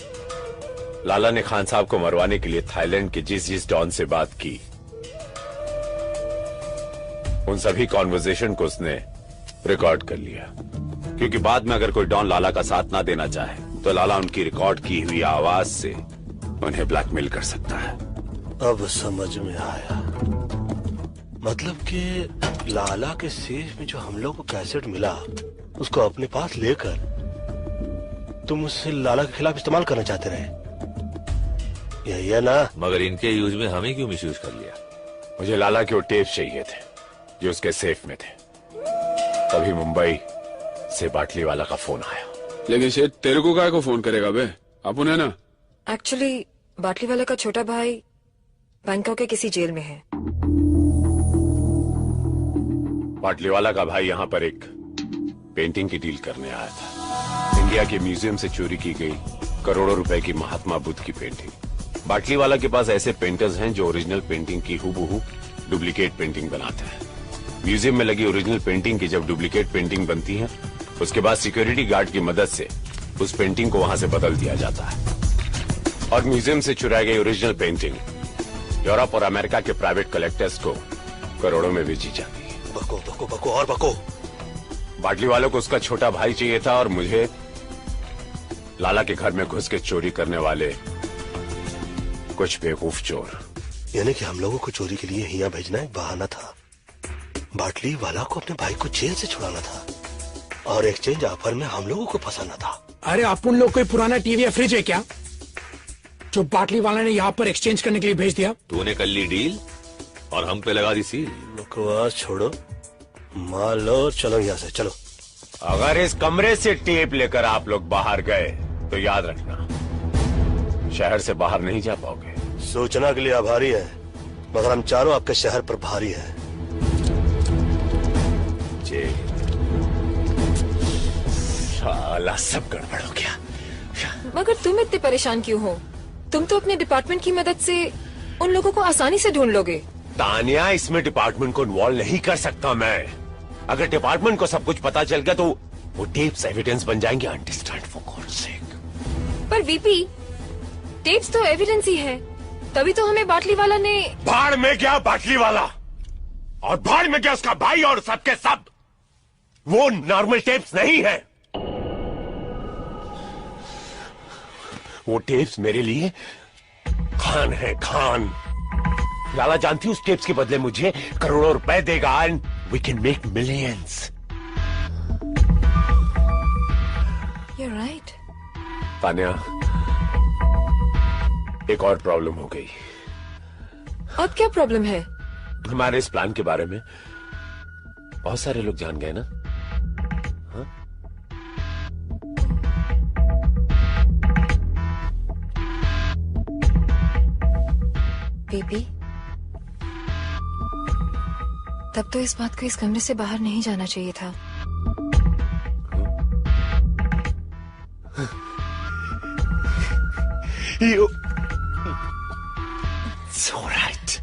लाला ने खान साहब को मरवाने के लिए थाईलैंड के जिस डॉन से बात की, उन सभी कॉन्वर्सेशन को उसने रिकॉर्ड कर लिया, क्योंकि बाद में अगर कोई डॉन लाला का साथ ना देना चाहे तो लाला उनकी रिकॉर्ड की हुई आवाज से उन्हें ब्लैकमेल कर सकता है। अब समझ में आया। मतलब कि लाला के सेफ में जो हम लोग को कैसेट मिला उसको अपने पास लेकर तुम उससे लाला के खिलाफ इस्तेमाल करना चाहते रहे, यही है ना? मगर इनके यूज में हमें क्यों मिसयूज कर लिया? मुझे लाला के वो टेप चाहिए थे जो उसके सेफ में थे। तभी मुंबई से बाटली वाला का फोन आया। लेकिन शेठ तेरे को काय को फोन करेगा बे? अपन है ना। एक्चुअली बाटली वाला का छोटा भाई बैंकॉक के किसी जेल में है। बाटली वाला का भाई यहाँ पर एक पेंटिंग की डील करने आया था। इंडिया के म्यूजियम से चोरी की गई करोड़ों रुपए की महात्मा बुद्ध की पेंटिंग। बाटली वाला के पास ऐसे पेंटर्स हैं जो ओरिजिनल पेंटिंग की हूबहू डुप्लीकेट पेंटिंग बनाते हैं। म्यूजियम में लगी ओरिजिनल पेंटिंग की जब डुप्लीकेट पेंटिंग बनती है, उसके बाद सिक्योरिटी गार्ड की मदद से उस पेंटिंग को वहां से बदल दिया जाता है और म्यूजियम से चुराई गई ओरिजिनल पेंटिंग यूरोप और अमेरिका के प्राइवेट कलेक्टर्स को करोड़ों में बेची जाती है। बको बको बको और बको। बाटली वालों को उसका छोटा भाई चाहिए था और मुझे लाला के घर में घुस के चोरी करने वाले कुछ बेवकूफ चोर। यानी कि हम लोगों को चोरी के लिए यहाँ भेजना एक बहाना था। बाटली वाला को अपने भाई को जेल से छुड़ाना था और एक्सचेंज ऑफर में हम लोगों को फंसाना था। अरे अपन लोग कोई पुराना टीवी या फ्रिज है क्या जो बाटली वाला ने यहाँ पर एक्सचेंज करने के लिए भेज दिया? तूने कर ली डील और हम पे लगा दी सील। बकवास छोड़ो, माल लो और चलो यहाँ से, चलो। अगर इस कमरे से टेप लेकर आप लोग बाहर गए तो याद रखना शहर से बाहर नहीं जा पाओगे। सूचना के लिए आभारी है, मगर हम चारों आपके शहर पर भारी है। साला सब गड़बड़ हो गया। मगर तुम इतने परेशान क्यों हो? तुम तो अपने डिपार्टमेंट की मदद से उन लोगों को आसानी से ढूंढ लोगे। तानिया, इसमें डिपार्टमेंट को इन्वॉल्व नहीं कर सकता मैं। अगर डिपार्टमेंट को सब कुछ पता चल गया तो वो टेप्स एविडेंस बन जाएंगे। अंडरस्टैंड फॉर गॉड्स सेक। पर वीपी, टेप्स तो एविडेंस ही है, तभी तो हमें बाटली वाला ने। भाड़ में गया बाटली वाला और भाड़ में गया उसका भाई और सबके सब। वो नॉर्मल टेप्स नहीं है। वो टेप्स मेरे लिए खान है, खान। लाला जानती उस टेप्स के बदले मुझे करोड़ों रुपए देगा and we can make millions. You're right. Tania, एक और प्रॉब्लम हो गई। अब क्या प्रॉब्लम है? हमारे इस प्लान के बारे में बहुत सारे लोग जान गए ना। हाँ? बेबी, तब तो इस बात को इस कमरे से बाहर नहीं जाना चाहिए था। You're so right.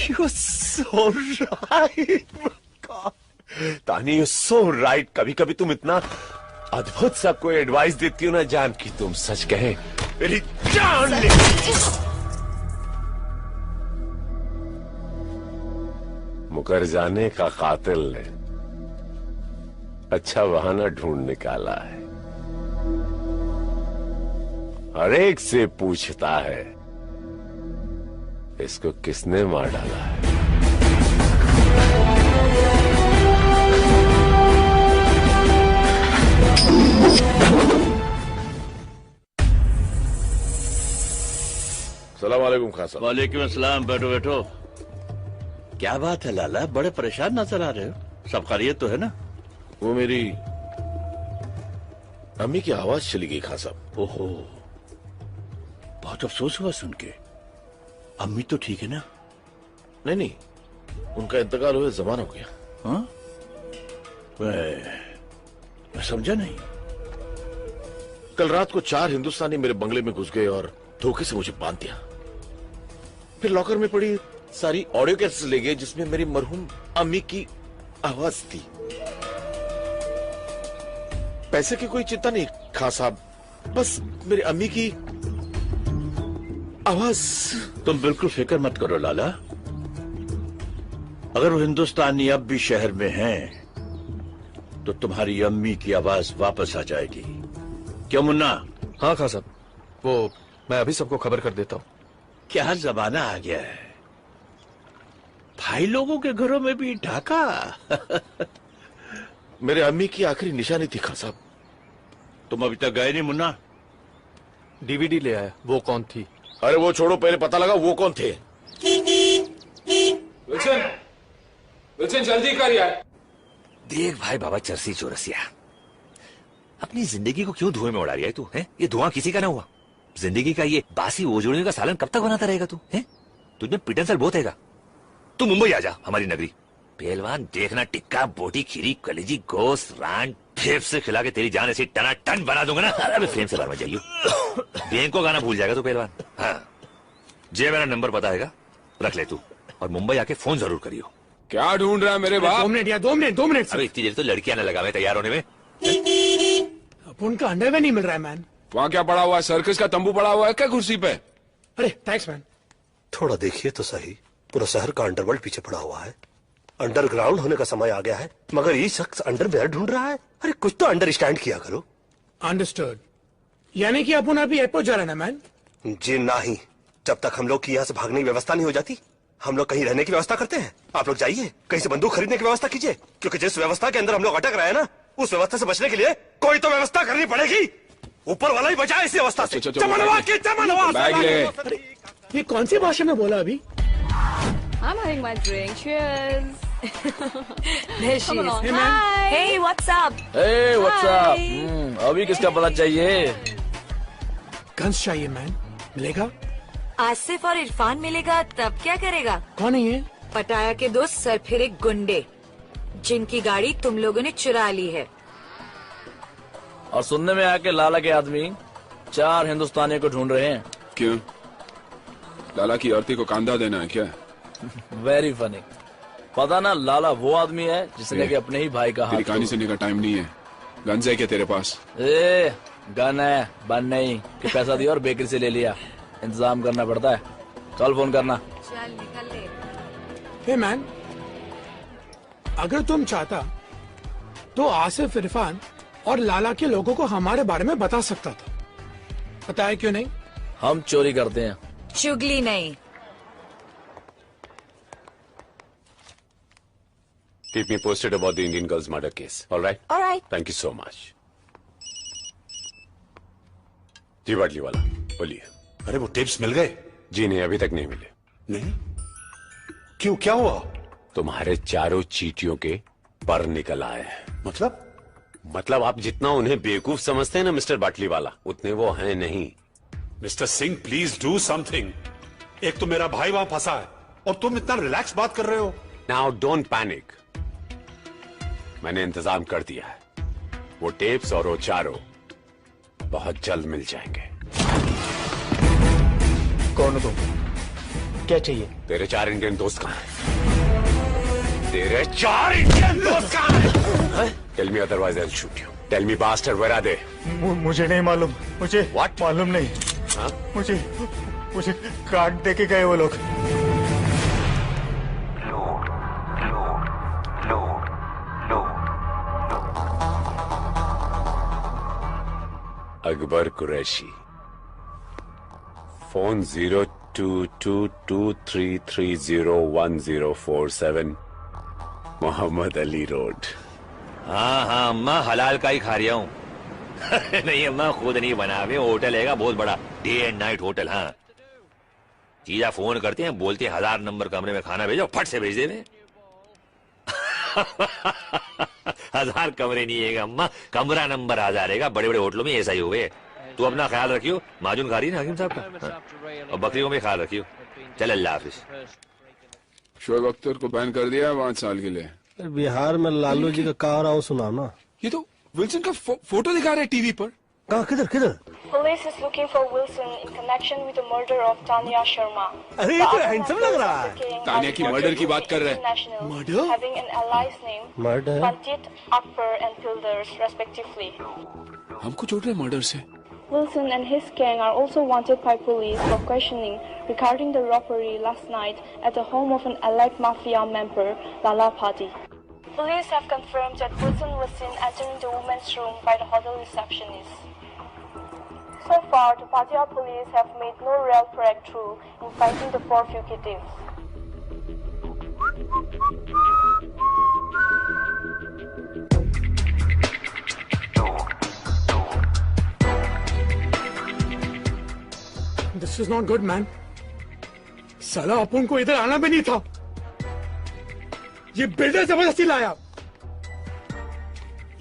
You're so right. God. तानी, you're so right. कभी कभी तुम इतना अद्भुत सा कोई एडवाइस देती हो ना जान की तुम सच कहे मेरी जान ले। नौकर जाने का कातिल ने अच्छा बहाना ढूंढ निकाला है। हर एक से पूछता है इसको किसने मार डाला है। सलाम वालेकुम खान साहब। वालेकुम अस्सलाम। बैठो बैठो। क्या बात है लाला, बड़े परेशान नजर आ रहे हो। सब खैरियत तो है ना? वो मेरी अम्मी की आवाज चली गई खान साहब। ओहो, बहुत अफसोस हुआ सुन के। अम्मी तो ठीक है ना? नहीं नहीं, उनका इंतकाल हुए जमाना हो गया। हाँ? मैं समझा नहीं। कल रात को 4 हिंदुस्तानी मेरे बंगले में घुस गए और धोखे से मुझे बांध दिया। फिर लॉकर में पड़ी सारी ऑडियो कैसेट्स ले गए जिसमें मेरी मरहूम अम्मी की आवाज थी। पैसे की कोई चिंता नहीं खान साहब, बस मेरी अम्मी की आवाज। तुम बिल्कुल फिक्र मत करो लाला। अगर वो हिंदुस्तानी अब भी शहर में हैं, तो तुम्हारी अम्मी की आवाज वापस आ जाएगी। क्यों मुन्ना? हाँ खान साहब, वो मैं अभी सबको खबर कर देता हूँ। क्या जमाना आ गया है, भाई लोगों के घरों में भी ढाका। मेरे अम्मी की आखिरी निशानी थी खान साहब। तुम अभी तक गए नहीं मुन्ना? डीवीडी ले आया। वो कौन थी? अरे वो छोड़ो, पहले पता लगा वो कौन थे। विल्सन, विल्सन जल्दी कर यार। देख भाई बाबा चरसी चौरसिया, अपनी जिंदगी को क्यों धुएं में उड़ा रही है तू? है ये धुआं किसी का ना हुआ। जिंदगी का ये बासी ओजोड़ियों का सालन कब तक बनाता रहेगा तू? है तुझमें पिटन बहुत हैगा। तू मुंबई आ जा, हमारी नगरी। पहलवान देखना, टिक्का बोटी खीरी कलेजी गोश्त रान फेफ से खिला के तेरी जान ऐसी टना टन बना दूंगा ना। अरे फ्रेम से बाहर मत जाइयो, बैंक को गाना भूल जाएगा तू पहलवान। हाँ जे मेरा नंबर पता हैगा, रख ले तू, और मुंबई आके फोन जरूर करियो। क्या ढूंढ रहा है मेरे बाप? 2 मिनट या 2 मिनट 2 मिनट। अरे इतनी देर तो लड़कियां न लगा मैं तैयार होने में। उनका अंडरवेयर नहीं मिल रहा है मैन। वहाँ क्या पड़ा हुआ है? सर्कस का तंबू पड़ा हुआ है क्या कुर्सी पे? अरे थैंक्स मैन। थोड़ा देखिए तो सही, पूरा शहर का अंडरवर्ल्ड पीछे पड़ा हुआ है। अंडरग्राउंड होने का समय आ गया है, मगर ये शख्स अंडरवेयर ढूंढ रहा है। अरे कुछ तो अंडरस्टैंड किया करो। अंडरस्टूड। यानी कि अपन अभी एयरपोर्ट जा रहे हैं ना मैन? जी नहीं, जब तक हम लोग की यहाँ से भागने की व्यवस्था नहीं हो जाती, हम लोग कहीं रहने की व्यवस्था करते हैं। आप लोग जाइए, कहीं से बंदूक खरीदने की व्यवस्था कीजिए, क्योंकि जिस व्यवस्था के अंदर हम लोग अटक रहे हैं ना, उस व्यवस्था से बचने के लिए कोई तो व्यवस्था करनी पड़ेगी। ऊपर वाला ही बचाए इस व्यवस्था से। बैग ले। ये कौन सी भाषा में बोला अभी? I'm having my drink. Cheers. There she Come is. along. Hey, Hi. Hey, what's up? Hey, what's up? Hi. अभी किसका पता चाहिए? गन्स चाहिए मैन। मिलेगा? आसिफ और इरफान मिलेगा तब क्या करेगा? कौन है ये? पटाया के दोस्त सरफिरे गुंडे, जिनकी गाड़ी तुम लोगों ने चुरा ली है। और सुनने में आया कि लाला के आदमी 4 हिंदुस्तानियों को ढूंढ रहे हैं। क्यों? लाला की औरती को कांधा देना है क्या? Very funny. पता ना लाला वो आदमी है जिसने कि अपने ही भाई का हाथ। तेरी कहानी सुनने का टाइम नहीं है। गन है क्या तेरे पास? ए, गन है, बन नहीं कि पैसा दिया और बेकरी से ले लिया। इंतजाम करना पड़ता है। कल फोन करना। चल निकल ले। हे मैन, अगर तुम चाहता तो आसिफ, इरफान और लाला के लोगों को हमारे बारे में बता सकता था। बताया क्यों नहीं? हम चोरी करते हैं, चुगली नहीं। Keep me posted about the Indian girl's murder case. All right? All right. Thank you so much. जी बाटली वाला बोलिए। अरे वो टिप्स मिल गए? जी नहीं, अभी तक नहीं मिले। नहीं? क्यों, क्या हुआ? तुम्हारे चारों चीटियों के पर निकल आए हैं। मतलब आप जितना उन्हें बेवकूफ समझते हैं ना मिस्टर बाटली वाला, उतने वो हैं नहीं। Mister Singh please do something. एक तो मेरा भाई वहां फंसा है और तुम इतना रिलैक्स बात कर रहे हो। नाउ डोंट पैनिक, मैंने इंतजाम कर दिया है। वो टेप्स और वो चारों बहुत जल्द मिल जाएंगे। कौन हो तुम? क्या चाहिए? तेरे 4 इंडियन दोस्त कहां हैं? तेरे 4 इंडियन दोस्त कहां हैं? Tell me otherwise I'll shoot you. Tell me bastard, where are they? मुझे नहीं मालूम। मुझे What? मालूम नहीं। हाँ? मुझे कार्ड दे के गए वो लोग। अकबर कुरैशी। Phone 022233301047 Mohammad Ali road. हाँ हाँ अम्मा हलाल का ही खा रहा हूँ। नहीं अम्मा खुद नहीं बनावे, होटल है बहुत बड़ा, डे एंड नाइट होटल। हाँ जीजा फोन करते हैं, बोलते हैं 1000 नंबर कमरे में खाना भेजो, फट से भेज देवे। 1000 कमरे नहीं है अम्मा, कमरा नंबर 1000 है। बड़े बड़े होटलों में ऐसा ही हुए। तू अपना ख्याल रखियो, माजून खा रही ना हकीम साहब का। हाँ। और बकरियों में ख्याल रखियो। चल अल्लाह हाफिज। शोएब अख्तर को बैन कर दिया है 5 साल के लिए। बिहार में लालू जी का कहा रहा हूँ सुना ना। ये तो विल्सन का फोटो दिखा रहे टीवी पर। कहाँ किधर किधर? Police is looking for Wilson in connection with the murder of Tanya Sharma. अरे ये तो हैंडसम लग रहा है। तानिया की मर्डर की बात कर रहे हैं। Murder? Having an allies name Murder? Panjit, Akbar and Pilders respectively. हमको जोड़ रहे मर्डर से। Wilson and his gang are also wanted by police for questioning regarding the robbery last night at the home of an allied mafia member, Lala Padi. Police have confirmed that Wilson was seen entering the women's room by the hotel receptionist. So far, the Pattaya police have made no real breakthrough in finding the 4 fugitives. This is not good, man. साला अपन को इधर आना भी नहीं था। ये बिल्डर जबरदस्ती लाया।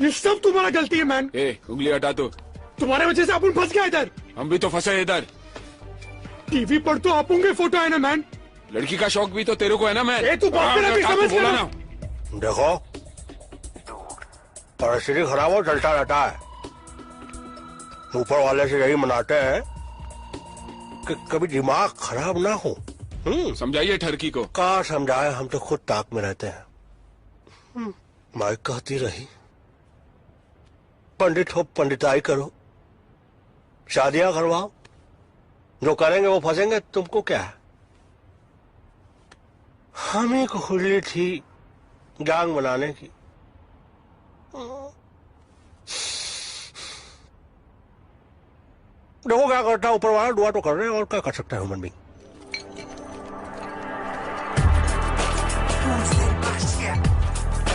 ये सब तुम्हारा गलती है मैन। उंगली हटा दो। तुम्हारे वजह से अपन फंस गया इधर। हम भी तो फंसे इधर। टीवी पर तो अपन के फोटो है ना मैन। लड़की का शौक भी तो तेरे को है ना मैन। तू बात मेरा भी समझ बोला ना। देखो परिस्थिति खराब हो, चलता रहता है। ऊपर वाले से यही मनाते हैं कि कभी दिमाग खराब ना हो। समझाइए ठरकी को। कहाँ समझाए, हम तो खुद ताक में रहते हैं। माई कहती रही पंडित हो पंडिताई करो, शादियां करवाओ, जो करेंगे वो फंसेंगे, तुमको क्या है। हमें को खुली थी गैंग बनाने की। देखो क्या करता है ऊपर वाला, दुआ तो कर रहे हैं और क्या कर सकता है human being.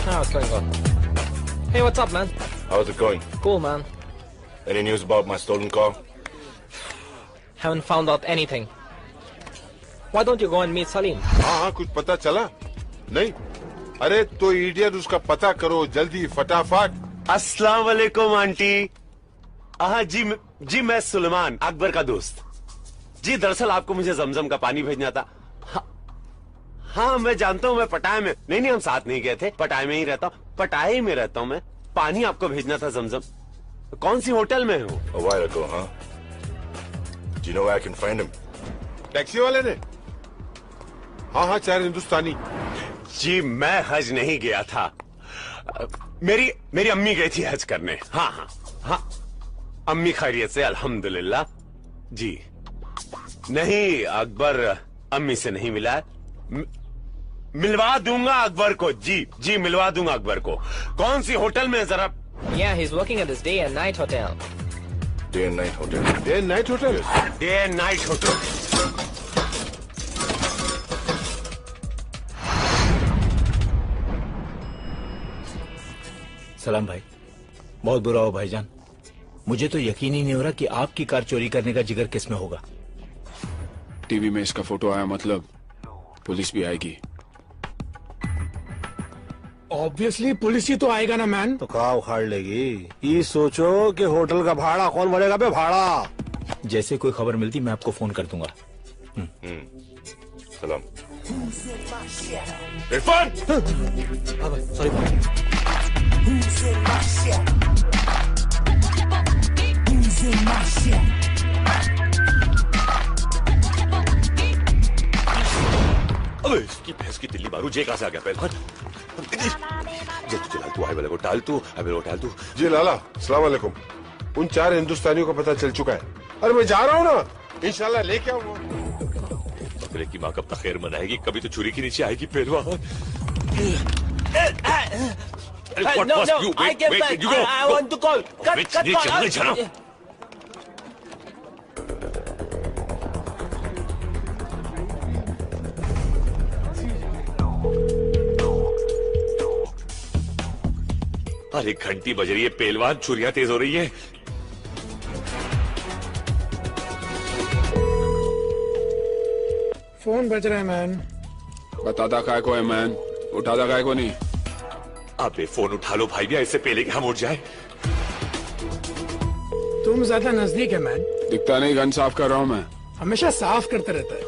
How's it going? Hey, what's up, man? How's it going? Cool, man. Any news about my stolen car? Haven't found out anything. Why don't you go and meet Salim? हाँ कुछ पता चला? नहीं? अरे तो इडियट उसका पता करो जल्दी फटाफट। अस्सलाम वालेकुम आंटी। हाँ जी मैं सुलेमान अकबर का दोस्त। जी दरअसल आपको मुझे जमजम का पानी भेजना था। हाँ मैं जानता हूँ, मैं पटाया में नहीं हम साथ नहीं गए थे, पटाया में ही रहता हूँ, पटाया में रहता हूँ मैं। पानी आपको भेजना था जमजम। कौन सी होटल में हो? A while ago, huh? Do you know where I can find him? Taxi वाले ने? हाँ 4 हिंदुस्तानी। जी मैं हज नहीं गया था, मेरी अम्मी गई थी हज करने। हाँ अम्मी खैरियत से अल्हम्दुलिल्लाह। जी नहीं अकबर अम्मी से नहीं मिला, मिलवा दूंगा अकबर को। जी मिलवा दूंगा अकबर को। कौन सी होटल में जरा? Yeah, he's working at this day and night hotel. Day and night hotel. Day and night hotel? Day and night hotel. सलाम भाई, बहुत बुरा हो भाईजान। मुझे तो यकीन ही नहीं हो रहा कि आपकी कार चोरी करने का जिगर किस में होगा। टीवी में इसका फोटो आया मतलब पुलिस भी आएगी। ऑब्वियसली पुलिस ही तो आएगा ना मैन। तो कहाँ उखाड़ लेगी। ये सोचो कि होटल का भाड़ा कौन भरेगा बे भाड़ा। जैसे कोई खबर मिलती मैं आपको फोन कर दूंगा। सलाम। इरफान। सॉरी अबे इसकी भैंस की दिल्ली मारू, जे कहां से आ गया पहलवान। तू आई वाले को टाल तू, अबे वो टाल तू। जी लाला अस्सलाम वालेकुम। उन 4 हिंदुस्तानियों का पता चल चुका है। अरे मैं जा रहा हूँ ना, इंशाल्लाह लेके आऊंगा। बकरे की माँ कब तक खैर मनाएगी, कभी तो छुरी के नीचे आएगी पहलवान। No, I get back. I want to call. Cut call. अरे घंटी बज रही है पहलवान, छुरियां तेज हो रही है। फोन बज रहा है मैन। बताता काय को है मैन, उठाता काय को नहीं। अबे फोन उठा लो भाई, इससे पहले कि हम उठ जाए। तुम ज्यादा नजदीक है मैन। दिखता नहीं, गन साफ कर रहा हूँ मैं। हमेशा साफ करता रहता है,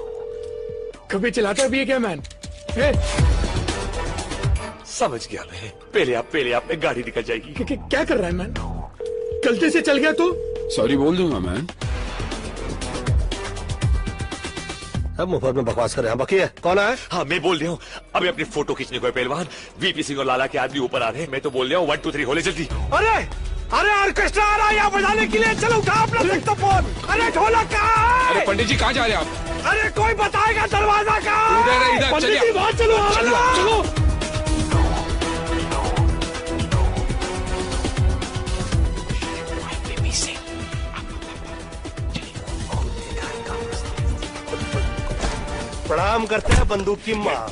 कभी चलाता भी है क्या मैन? समझ गया मैं। पहले आप में गाड़ी निकल जाएगी। क्या कर रहा है मैन? गलती से चल गया तो सॉरी बोल दूंगा मैन। अब मुफ्त में बकवास कर रहे हैं। बाकी है कौन है? हाँ मैं बोल रहा हूँ, अभी अपनी फोटो खींचने को है पहलवान। वीपी सिंह और लाला के आदमी ऊपर आ रहे हैं। मैं तो बोल रहा हूँ 1 2 3 होले जल्दी। अरे अरे ऑर्केस्ट्रा आ रहा है यहाँ बजाने के लिए, चलो उठा अपना सेक्सोफोन। अरे ढोलक कहाँ है? अरे पंडित जी कहाँ जा रहे हैं आप? अरे कोई बताएगा दरवाजा कहाँ है? इधर पंडित जी बाहर चलो, चलो। प्रणाम करते हैं बंदूक की माँ।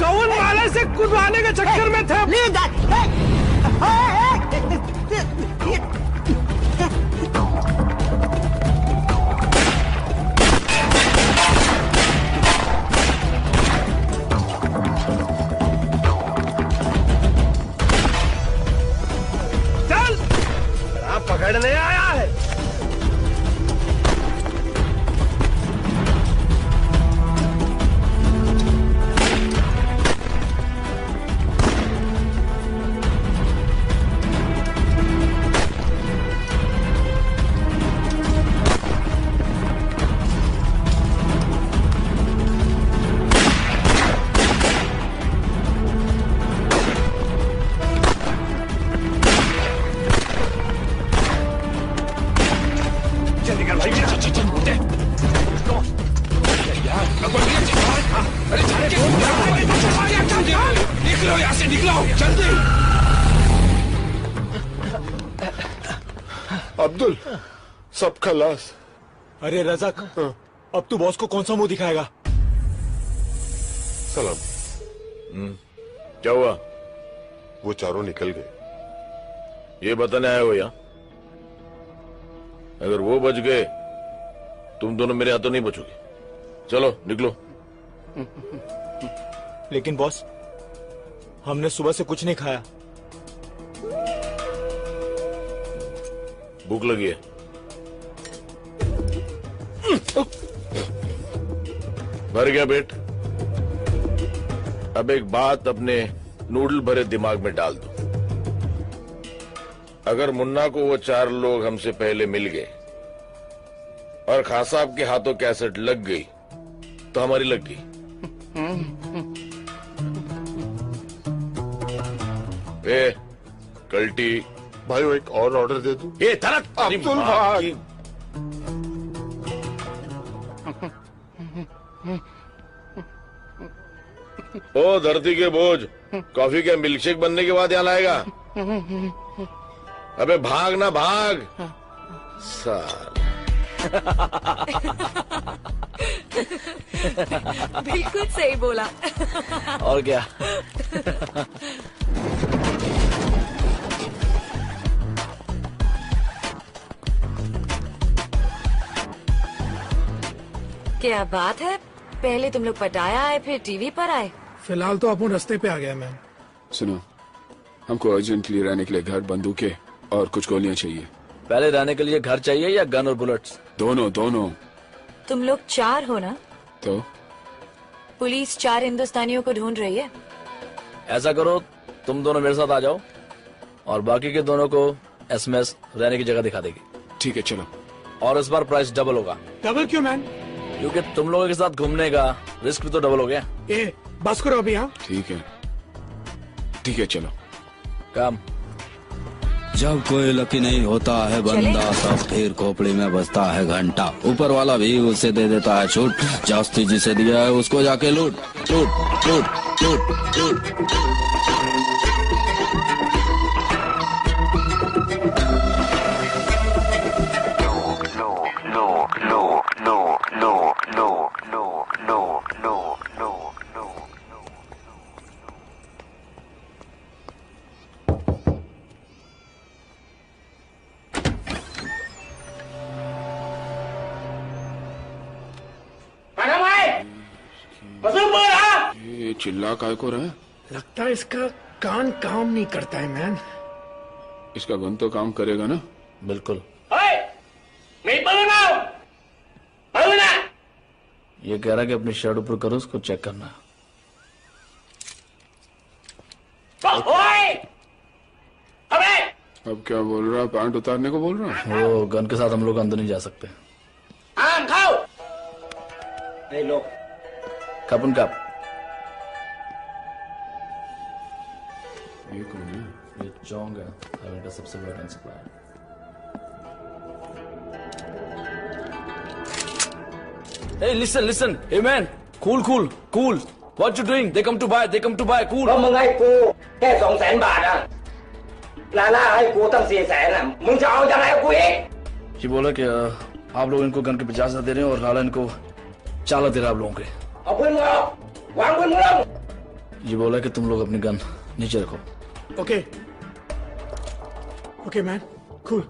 कौन वाले से कुदवाने के चक्कर में थे? चल, पकड़ने आया है। निकलो यहाँ से, निकलो जल्दी। अब्दुल, सब खलास। अरे रज़ाक, अब तू बॉस को कौन सा मुंह दिखाएगा? सलाम। क्या हुआ? वो चारों निकल गए। ये बताने आए हो यहाँ? अगर वो बच गए, तुम दोनों मेरे हाथों नहीं बचोगे। चलो निकलो। लेकिन बॉस, हमने सुबह से कुछ नहीं खाया। भूख लगी है। भर गया पेट? अब एक बात अपने नूडल भरे दिमाग में डाल दो। अगर मुन्ना को वो 4 लोग हमसे पहले मिल गए और खां साहब के हाथों कैसेट लग गई तो हमारी लग गई। कल्टी भाई वो एक और ऑर्डर दे दूं? ये तरक अब्दुल भाई। ओ धरती के बोझ, कॉफी के मिल्कशेक बनने के बाद यहाँ लाएगा? अबे भाग ना भाग साल। बिल्कुल सही बोला। और क्या। क्या बात है, पहले तुम लोग पटाया आए फिर टीवी पर आए। फिलहाल तो अपन रास्ते पे आ गया मैम। सुनो, हमको अर्जेंटली रहने के लिए घर, बंदूकें और कुछ गोलियां चाहिए। पहले रहने के लिए घर चाहिए या गन और बुलेट्स? दोनों दोनों। तुम लोग 4 हो ना? तो पुलिस 4 हिंदुस्तानियों को ढूंढ रही है। ऐसा करो, तुम दोनों मेरे साथ आ जाओ और बाकी के दोनों को एसएमएस रहने की जगह दिखा देगी। ठीक है, चलो। और इस बार प्राइस डबल होगा। डबल क्यों मैन? क्योंकि तुम लोगों के साथ घूमने का रिस्क भी तो डबल हो गया। ए, बस करो अभी। हाँ ठीक है, चलो। काम। जब कोई लकी नहीं होता है बंदा, तब फिर खोपड़ी में बजता है घंटा। ऊपर वाला भी उसे दे देता है छूट, जास्ती जिसे दिया है उसको जाके लूट लूट लूट लूट लूट। ये चिल्ला काय को रहा है? लगता है इसका कान काम नहीं करता है मैन। इसका गन तो काम करेगा ना? बिल्कुल। नहीं ये कह रहा कि अपनी शर्ट ऊपर करो, उसको चेक करना है। अब क्या बोल रहा है? पैंट उतारने को बोल रहा है? वो गन के साथ हम लोग अंदर नहीं जा सकते। कपन कप। ये कौन है? ये चोंग है, हाईवे का सबसे बड़ा gun supplier. Hey, listen. Hey man, cool. What you doing? They come to buy, cool. ก็มึงให้กูแค่200,000 บาทอ่ะลาล่าให้กูตั้ง400,000อ่ะมึงจะเอายังไงกับกูอีก ये बोला कि आप लोग इनको गन के 50,000 दे रहे हैं और लाला इनको 4 दे रहा है आप लोगों के। เอาปืนมึงออกวางปืนมึงลง ये बोला कि तुम लोग अपनी गन नीचे रखो। Okay man, cool.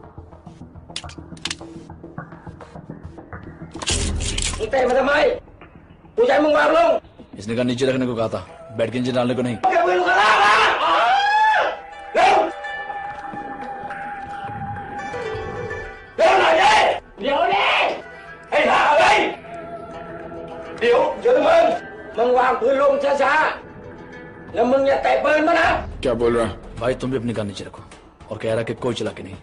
มึงเตะมาทำไมกูจะให้มึงวางลง इसने गन नीचे रखने को कहा था, बैठ के नीचे डालने को नहीं। เอาปืนข้างล่างมาเร็วหน่อยดิเดี๋ยวดิให้หาเลยเดี๋ยวมึงวางปืนลงช้าๆแล้วมึงอย่าเตะปืนมานะ क्या बोल रहा है? भाई तुम भी अपनी गन नीचे रखो और कह रहा कि कोई चला के नहीं।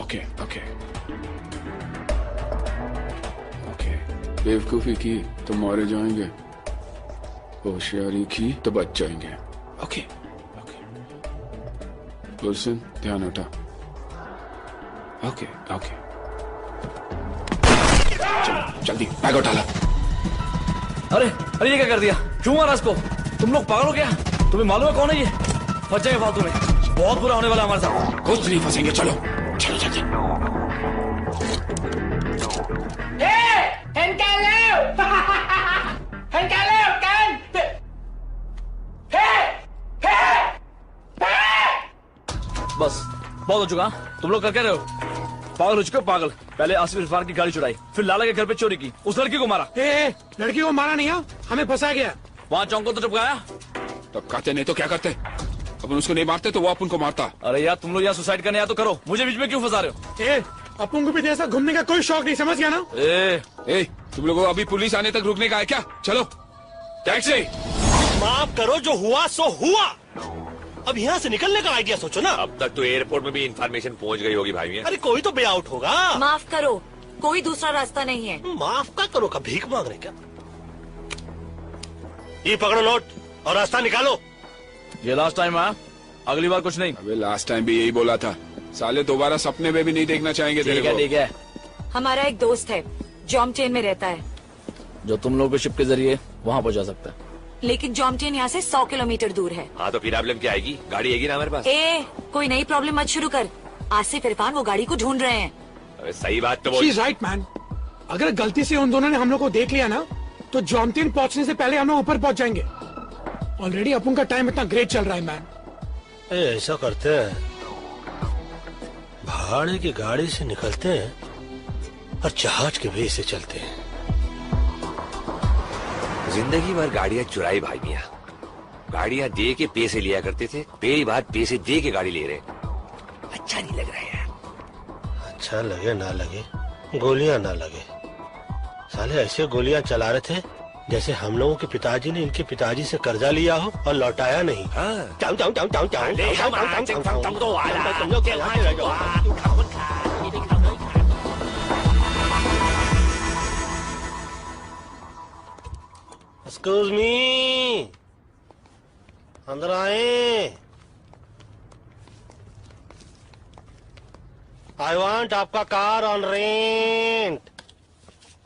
ओके बेवकूफी की तो मारे जाएंगे, होशियारी की तो बच जाएंगे। ओके गुलशन, ध्यान हटा। ओके जल्दी बैग उठा ला। अरे ये क्या कर दिया? क्यों मारा इसको? तुम लोग पागल हो क्या? तुम्हें मालूम है कौन है ये? फंस जाएगा फालतू में, बहुत बुरा होने वाला हमारे साथ। कुछ नहीं फंसेंगे, चलो जल्दी। เห็นกันแล้วเห็นกันแล้วกันเฮ้ बस बहुत हो चुका। तुम लोग कर क्या रहे हो? पागल हो चुके हो, पागल। पहले आसिफ इरफान की गाड़ी चुराई, फिर लाला के घर पे चोरी की, उस लड़की को मारा। लड़की को मारा नहीं है, हमें फंसाया गया। वहाँ चौंक को तो टपकाया। टपकाते नहीं तो क्या करते? अपन उसको नहीं मारते तो वो अपन को मारता। अरे यार तुम लोग यहाँ सुसाइड करने आया तो करो, मुझे बीच में क्यों फंसा रहे हो? अपन को भी ऐसा घूमने का कोई शौक नहीं, समझ गया ना? तुम लोगों को अभी पुलिस आने तक रुकने का है क्या? चलो टैक्सी। माफ करो, जो हुआ सो हुआ। अब यहाँ से निकलने का आइडिया सोचो ना। अब तक तो एयरपोर्ट में भी इंफॉर्मेशन पहुंच गई होगी भाई। अरे कोई तो वे आउट होगा। माफ करो, कोई दूसरा रास्ता नहीं है। माफ का करो का भीख मांग रहे क्या? ये पकड़ो नोट और रास्ता निकालो। ये लास्ट टाइम है, अगली बार कुछ नहीं। अबे लास्ट टाइम भी यही बोला था, साले दोबारा सपने में भी नहीं देखना चाहेंगे तेरे को। ठीक है। हमारा एक दोस्त है, जॉमटेन में रहता है, जो तुम लोगों के शिप के जरिए वहाँ पहुँचा सकता है। लेकिन जॉमटेन यहाँ से 100 किलोमीटर दूर है। हाँ तो फिर प्रॉब्लम क्या आएगी? गाड़ी आएगी ना हमारे पास। कोई नई प्रॉब्लम मत शुरू कर। आसिफ इरफान वो गाड़ी को ढूंढ रहे हैं। अरे सही बात तो शी इज राइट मैन। अगर गलती से उन दोनों ने हम लोग को देख लिया ना तो जॉमतीन पहुंचने से पहले हम लोग ऊपर पहुंच जाएंगे। ऑलरेडी अपन का टाइम इतना ग्रेट चल रहा है मैन। ऐसा करते हैं, भाड़े की गाड़ी से निकलते हैं और जहाज के वे से चलते हैं। जिंदगी भर गाड़ियां चुराई भाई मियां। गाड़ियां दे के पैसे लिया करते थे, पहली बार पैसे दे के गाड़ी ले रहे। अच्छा नहीं लग रहा है यार। अच्छा लगे ना लगे, गोलियां ना लगे, साले ऐसे गोलियां चला रहे थे जैसे हम लोगों के पिताजी ने इनके पिताजी से कर्जा लिया हो और लौटाया नहीं। एक्सक्यूज मी, अंदर आए। आई वांट आपका car on rent.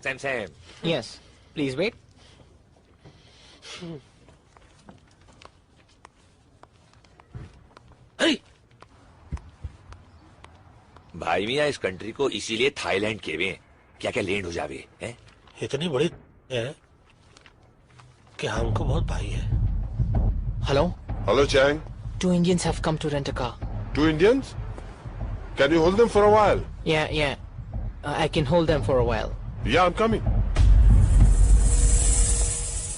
Sam Sam. Yes. Please wait. भाई मियां इस कंट्री को इसीलिए थाईलैंड के हुए क्या क्या लैंड हो जावे हैं? इतनी बड़ी है कि हमको बहुत भाई है। Hello? Hello, Chang. 2 Indians have come to rent a car. 2 Indians? Can you hold them for a while? Yeah. I can hold them for a while. Yeah, I'm coming.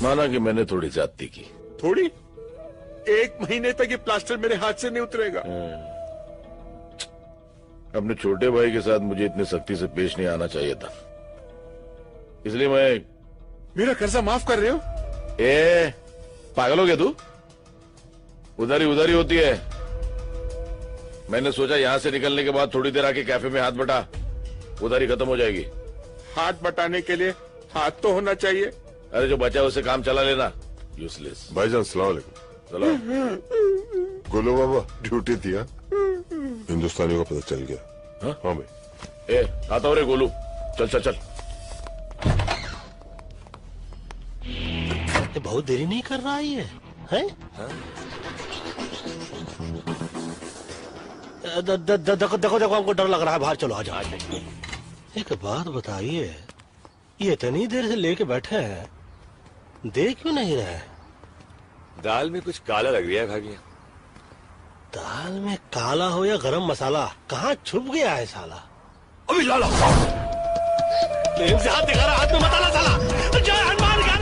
माना कि मैंने थोड़ी ज्यादती की। थोड़ी? 1 महीने तक ये प्लास्टर मेरे हाथ से नहीं उतरेगा। अपने छोटे भाई के साथ मुझे इतनी सख्ती से पेश नहीं आना चाहिए था, इसलिए मैं। मेरा कर्जा माफ कर रहे हो? पागल हो गया तू? उधारी होती है। मैंने सोचा यहां से निकलने के बाद थोड़ी देर आके कैफे में हाथ बटा, उधारी खत्म हो जाएगी। हाथ बटाने के लिए हाथ तो होना चाहिए। अरे जो बचा उसे काम चला लेना, यूजलेस। भाईजान सलाम अलैकुम। गोलू बाबा ड्यूटी थी। हिंदुस्तानियों का पता चल गया। हाँ भाई। आता हो रे गोलू, चल। ये बहुत देरी नहीं कर रहा है, हैं? देखो हमको डर लग रहा है, बाहर चलो आ जाओ। एक बात बताइए, ये इतनी देर से लेके बैठे हैं, देख क्यों नहीं रहे? दाल में कुछ काला लग रहा है भाभी। दाल में काला हो या गरम मसाला, कहाँ छुप गया है साला? अभी लाला हाथ दिखा रहा, हाथ में मत आना साला। जय हनुमान ज्ञान।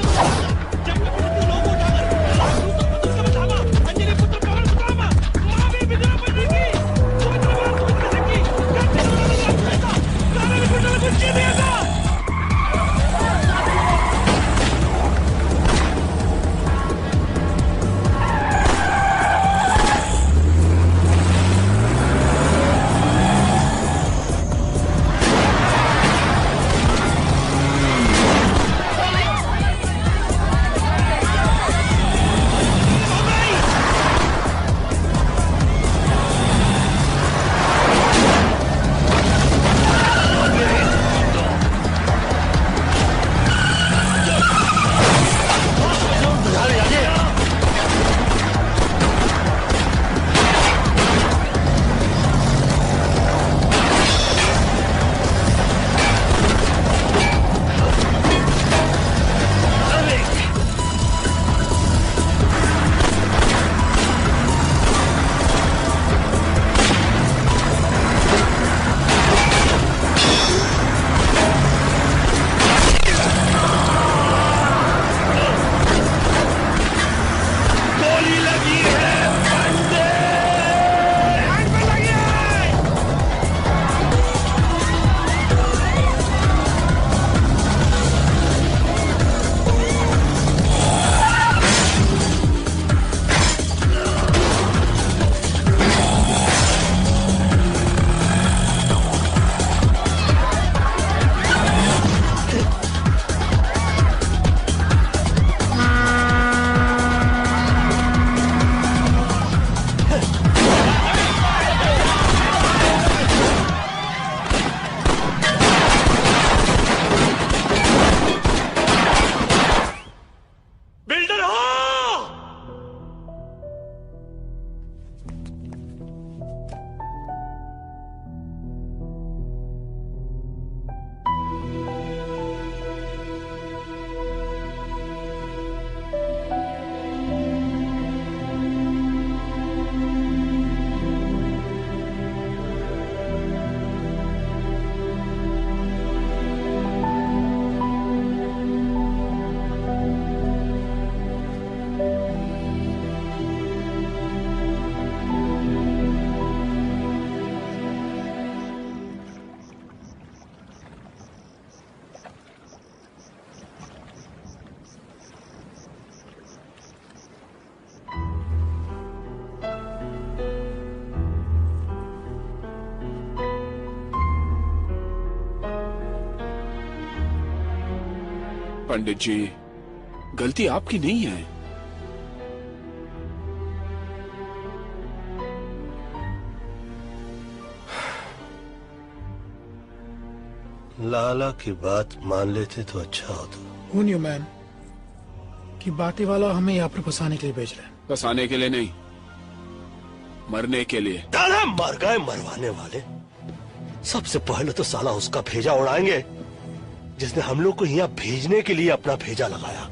पंडित जी, गलती आपकी नहीं है। लाला की बात मान लेते तो अच्छा होता। Who knew, man, कि बाती वाला हमें यहाँ पर फंसाने के लिए भेज रहे हैं। फंसाने के लिए नहीं, मरने के लिए। दादा मर गए मरवाने वाले। सबसे पहले तो साला उसका भेजा उड़ाएंगे जिसने हम लोग को यहाँ भेजने के लिए अपना भेजा लगाया।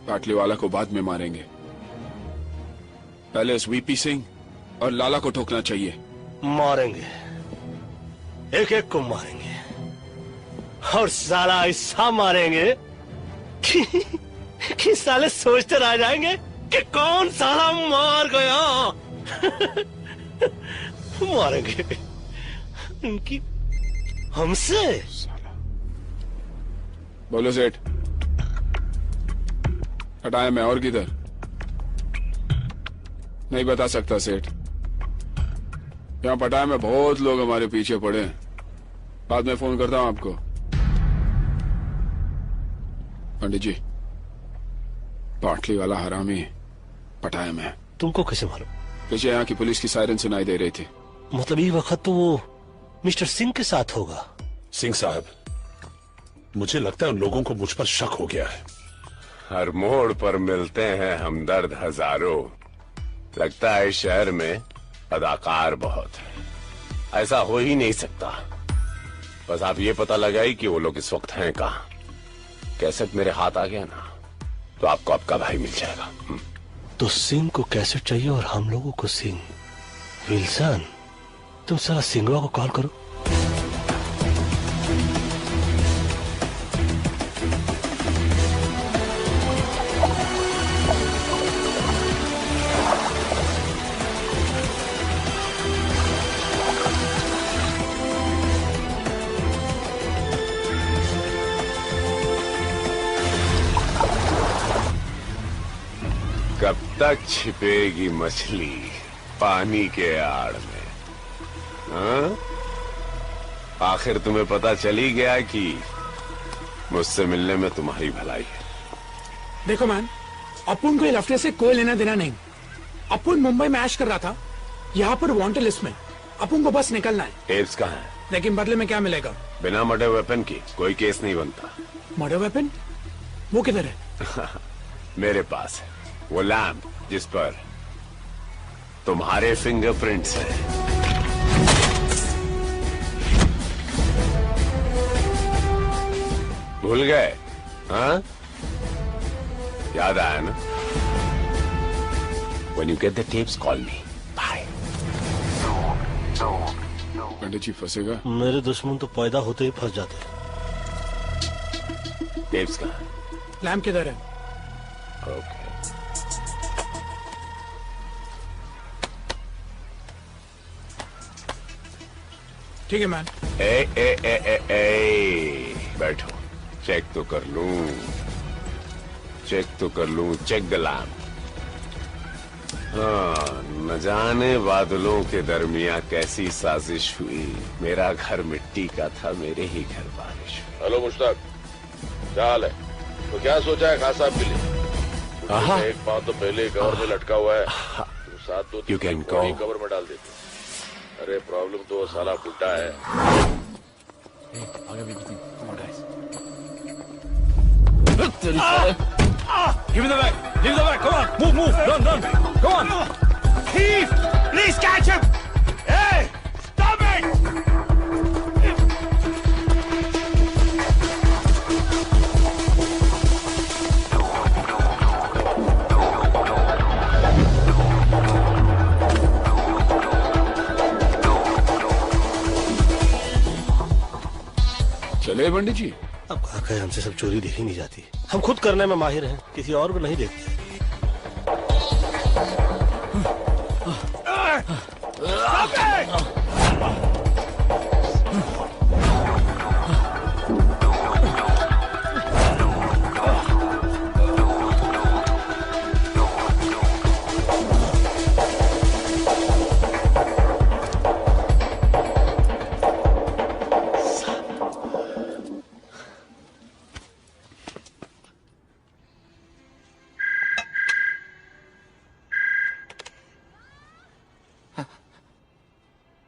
पाटली वाला को बाद में मारेंगे, पहले उस वीपी सिंह और लाला को ठोकना चाहिए। मारेंगे, एक एक को मारेंगे और साला ऐसा मारेंगे कि साले सोचते रह जाएंगे कि कौन साला मार गया। मारेंगे उनकी हमसे। बोलो सेठ, हटाया मैं और किधर? नहीं बता सकता सेठ। यहाँ पटाया में बहुत लोग हमारे पीछे पड़े हैं। बाद में फोन करता हूँ आपको। पंडित जी, पाटली वाला हरामी पटाया में। तुमको कैसे मालूम? पीछे यहाँ की पुलिस की सायरन सुनाई दे रही थी। मतलब ये वक्त तो वो मिस्टर सिंह के साथ होगा। सिंह साहब, मुझे लगता है उन लोगों को मुझ पर शक हो गया है। हर मोड़ पर मिलते हैं हमदर्द हजारों। लगता है शहर में अदाकार बहुत है। ऐसा हो ही नहीं सकता। बस आप ये पता लगाई कि वो लोग इस वक्त हैं कहाँ। कैसेट मेरे हाथ आ गया ना तो आपको आपका भाई मिल जाएगा। तो सिंह को कैसेट चाहिए और हम लोगों को सिंह। विल्सन, तुम साला सिंगवा को कॉल करो। कब तक छिपेगी मछली पानी के आड़ में? हाँ? आखिर तुम्हें पता चली गया कि मुझसे मिलने में तुम्हारी भलाई है। देखो मैन, अपुन को ये लफड़े से कोई लेना देना नहीं। अपुन मुंबई में ऐश कर रहा था, यहाँ पर वांटेड लिस्ट में। अपुन को बस निकलना है। टेप्स कहाँ है? लेकिन बदले में क्या मिलेगा? बिना मर्डर वेपन की कोई केस नहीं बनता। Murder weapon? वो किधर है? मेरे पास है वो लैम्प जिस पर तुम्हारे फिंगरप्रिंट्स हैं। भूल गए? हाँ, याद आया ना? When you get the tapes, call me. Bye. पंडित जी फंसेगा? मेरे दुश्मन तो पैदा होते ही फंस जाते हैं। टेप्स कहाँ? लैम्प किधर है? ओके। ठीक है मैन। बैठो, चेक तो कर लूं। Check the lamp. हाँ, न जाने बादलों के दरमिया कैसी साजिश हुई। मेरा घर मिट्टी का था, मेरे ही घर बारिश हुई। हेलो मुश्ताक, क्या हाल है? तो क्या सोचा है खास साहब के लिए? एक पाँव तो पहले कवर में लटका हुआ है, तुम साथ दो तीन कवर में डाल देते। अरे प्रॉब्लम तो वो साला बुड्ढा है। Give me the bag! Give me the bag! Come on! Move! Run! Come on! Thief! Please catch him! Hey! Stop it! चले पंडित जी। अब कहा कहे हमसे सब चोरी देखी नहीं जाती। हम खुद करने में माहिर हैं, किसी और को नहीं देखते।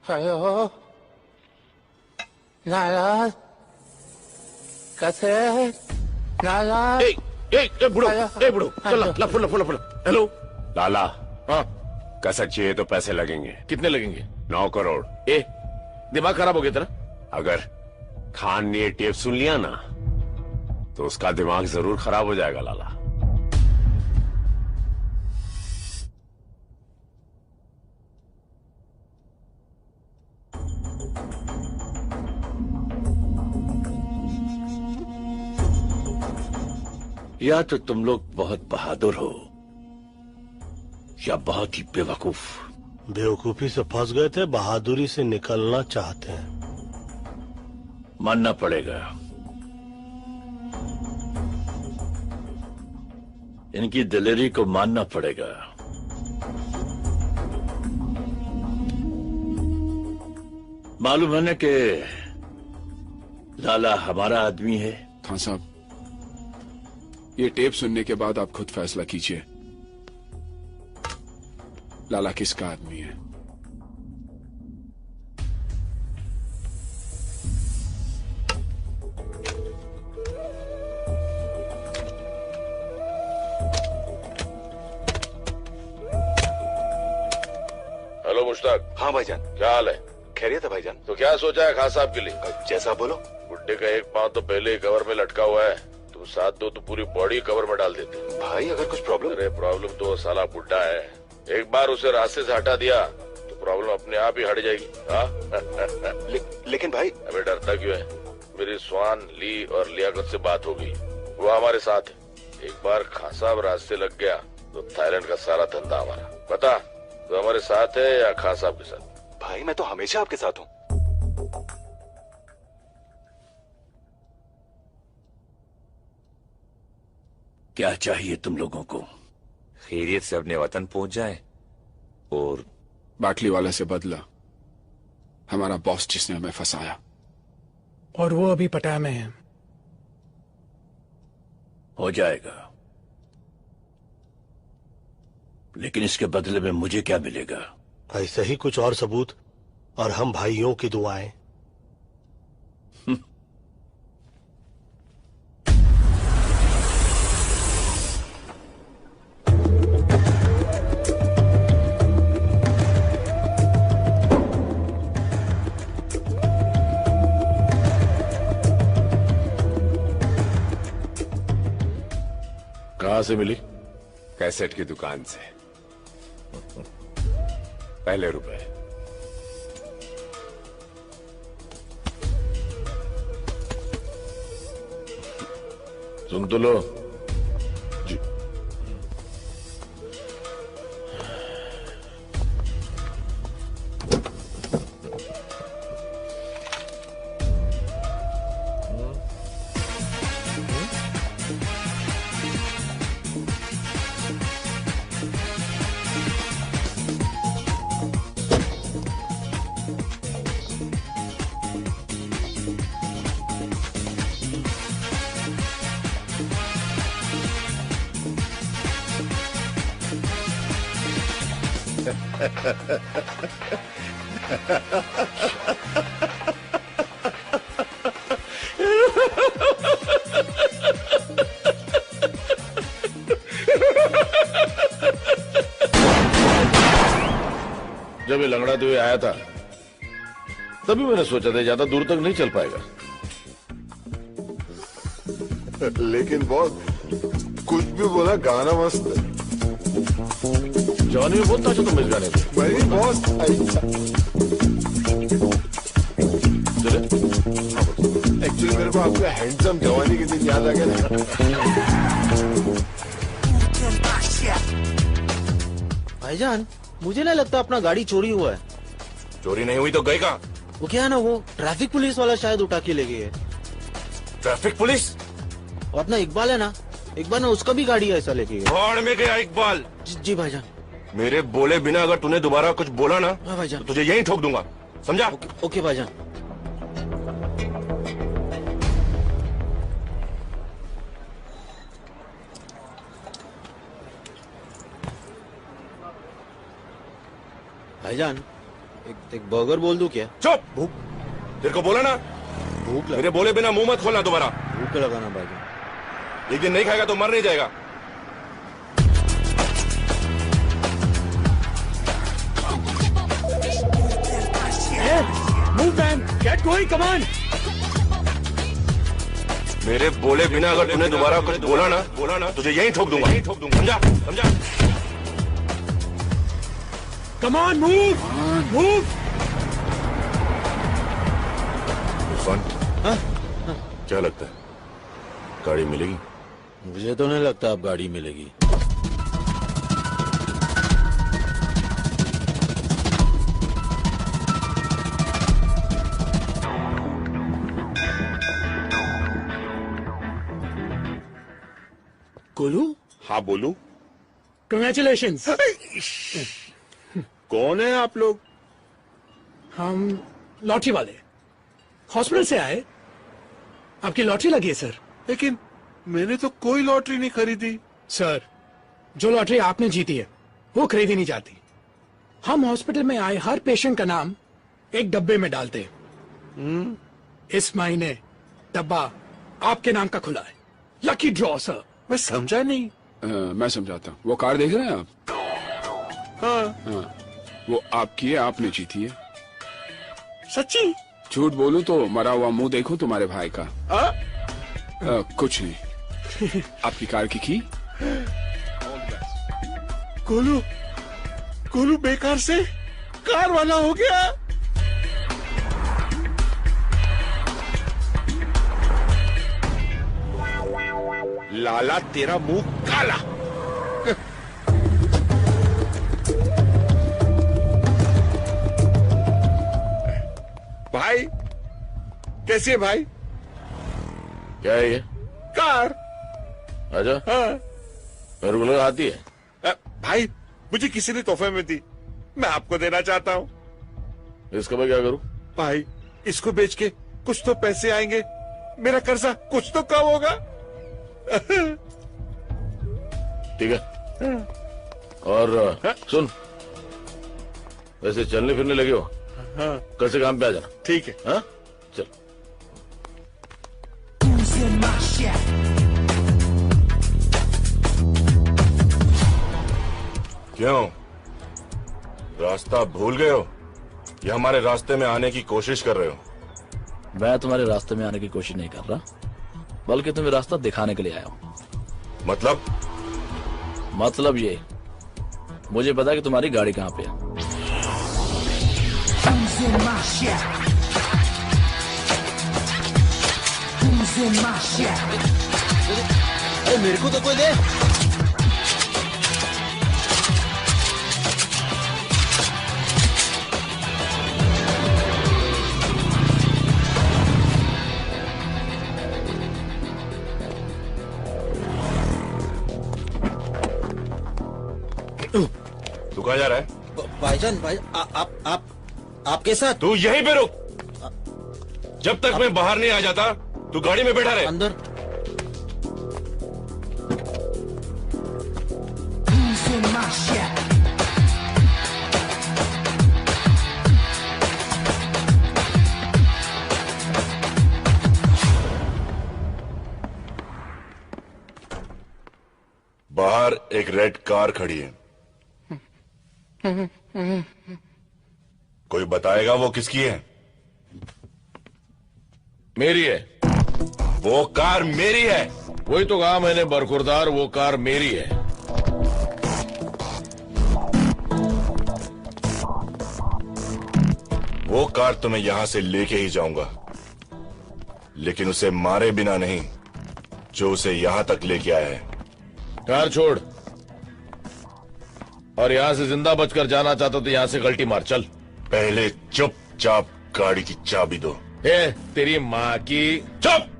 हेलो नाराज कैसे नाराज बुढ़ो चलो लफो हेलो लाला। हाँ कैसेट चाहिए तो पैसे लगेंगे। कितने लगेंगे? 9 करोड़। दिमाग खराब हो गया तेरा? अगर खान ने ये टेप सुन लिया ना तो उसका दिमाग जरूर खराब हो जाएगा लाला। या तो तुम लोग बहुत बहादुर हो या बहुत ही बेवकूफ। बेवकूफी से फंस गए थे, बहादुरी से निकलना चाहते हैं। मानना पड़ेगा, इनकी दिलेरी को मानना पड़ेगा। मालूम है ना कि लाला हमारा आदमी है। खान साहब ये टेप सुनने के बाद आप खुद फैसला कीजिए लाला किसका आदमी है। हेलो मुश्ताक। हाँ भाईजान। क्या हाल है? खैरियत है भाईजान। तो क्या सोचा है खान साहब के लिए? जैसा बोलो। गुड्डे का एक पांव तो पहले ही कवर में लटका हुआ है, तुम साथ दो तो पूरी बॉडी कवर में डाल देते। भाई अगर कुछ प्रॉब्लम? अरे प्रॉब्लम तो साला बुड्ढा है, एक बार उसे रास्ते से हटा दिया तो प्रॉब्लम अपने आप ही हट जाएगी। लेकिन भाई। अबे डरता क्यों है? मेरी स्वान ली और लियाकत से बात हो गई, वो हमारे साथ है। एक बार खान साहब रास्ते लग गया तो थाईलैंड का सारा धंधा हमारा। बता तो हमारे साथ है या खान साहब के साथ? भाई मैं तो हमेशा आपके साथ हूँ। क्या चाहिए तुम लोगों को? खैरियत से अपने वतन पहुंच जाए और बाटली वाले से बदला, हमारा बॉस जिसने हमें फंसाया। और वो अभी पटाया में है। हो जाएगा, लेकिन इसके बदले में मुझे क्या मिलेगा? ऐसे ही कुछ और सबूत और हम भाइयों की दुआएं। कहां से मिली? कैसेट की दुकान से। पहले रुपए। सुन तो लो। जी। जब ये लंगड़ाते हुए आया था तभी मैंने सोचा था ज्यादा दूर तक नहीं चल पाएगा। लेकिन बॉस कुछ भी बोला, गाना मस्त है। जवानी में बहुत नाचा तुम इस गाने पे। भाई बॉस एक्चुअली मेरे को आपका हैंडसम जवानी के दिन याद आ गया था। भाईजान मुझे नहीं लगता अपना गाड़ी चोरी हुआ है। चोरी नहीं हुई तो गए कहाँ? वो क्या है ना, वो ट्रैफिक पुलिस वाला शायद उठा के ले गई है। Traffic police? और अपना इकबाल है ना, इकबाल ने उसका भी गाड़ी ऐसा लेके गया। भाड़ में गया इकबाल। जी भाईजान। मेरे बोले बिना अगर तूने दोबारा कुछ बोला ना हाँ भाईजान, तो तुझे यहीं ठोक दूंगा, समझा? ओके भाईजान। भाईजान एक बर्गर बोल दूं क्या? चुप। भूख तेरे को बोला ना, भूख मेरे बोले बिना मुंह मत खोलना दोबारा। भूख लगाना भाईजान। एक दिन नहीं खाएगा तो मर नहीं जाएगा। Move man, get going, come on. मेरे बोले बिना अगर तूने दोबारा कुछ बोला ना तुझे यहीं ठोक दूंगा। समझा? समझा? Come on, move, move. Irfan, क्या लगता है गाड़ी मिलेगी? मुझे तो नहीं लगता अब गाड़ी मिलेगी। गोलू? हाँ बोलू। Congratulations. कौन है आप लोग? हम लॉटरी वाले, हॉस्पिटल से आए। आपकी लॉटरी लगी है सर। लेकिन मैंने तो कोई लॉटरी नहीं खरीदी। सर, जो लॉटरी आपने जीती है वो खरीदी नहीं जाती। हम हॉस्पिटल में आए हर पेशेंट का नाम एक डब्बे में डालते हैं। इस महीने डब्बा आपके नाम का खुला है। Lucky draw sir. मैं समझा नहीं। मैं समझाता हूँ। वो कार देख रहे हैं आप? हाँ। वो आपकी है, आपने जीती है। सच्ची? झूठ बोलूं तो मरा हुआ मुंह देखो तुम्हारे भाई का। कुछ नहीं। आपकी कार की की? गोलू, गोलू बेकार से कार वाला हो गया। लाला तेरा मुंह काला। भाई कैसे है भाई? क्या है ये? कार। आजा। हाँ। मेरे को लगा आती है। भाई मुझे किसी ने तोहफे में दी, मैं आपको देना चाहता हूँ। इसका मैं क्या करूँ? भाई इसको बेच के कुछ तो पैसे आएंगे, मेरा कर्जा कुछ तो कम होगा। ठीक है। और सुन, वैसे चलने फिरने लगे हो? हाँ। कल से काम पे आ जाना। ठीक है। हाँ चल। क्यों, रास्ता भूल गए हो या हमारे रास्ते में आने की कोशिश कर रहे हो? मैं तुम्हारे रास्ते में आने की कोशिश नहीं कर रहा, बल्कि तुम्हें रास्ता दिखाने के लिए आया हूँ। मतलब ये, मुझे पता है कि तुम्हारी गाड़ी कहाँ पे है। अरे मेरे को तो कोई दे। तू कहाँ जा रहा है? भाईजान, भाई आपके साथ। तू यहीं पे रुक, जब तक मैं बाहर नहीं आ जाता तू गाड़ी में बैठा रहे। अंदर। बाहर एक रेड कार खड़ी है, कोई बताएगा वो किसकी है? मेरी है। वो कार मेरी है। वही तो कहा मैंने बरखुरदार, वो कार मेरी है। वो कार तो मैं यहां से लेके ही जाऊंगा, लेकिन उसे मारे बिना नहीं जो उसे यहां तक लेके आया है। कार छोड़, और यहां से जिंदा बचकर जाना चाहता तो यहां से गलती मार। चल। पहले चुपचाप गाड़ी की चाबी दो। ए, तेरी माँ की। चुप।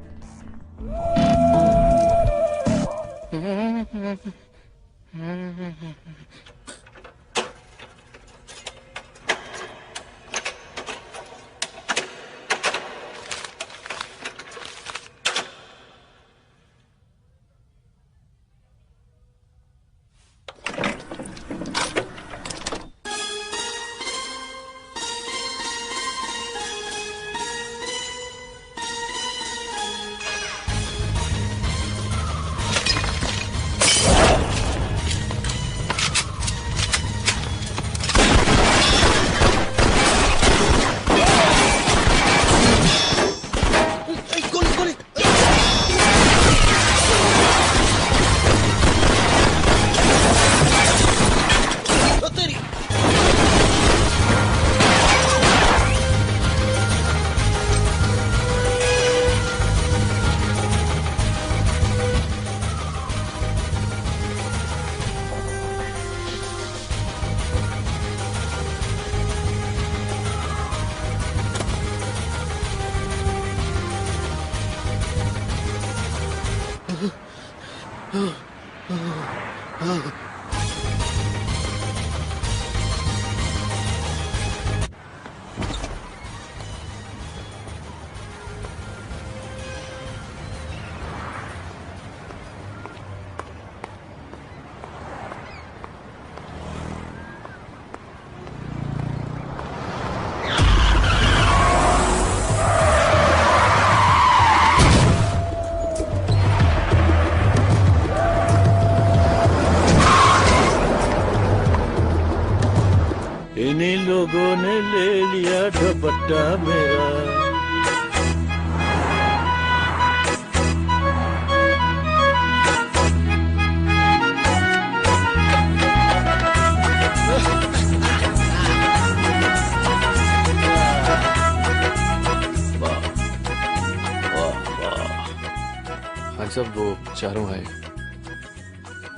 इन्हीं लोगों ने ले लिया दुपट्टा मेरा। हाँ साहब, वो चारों है।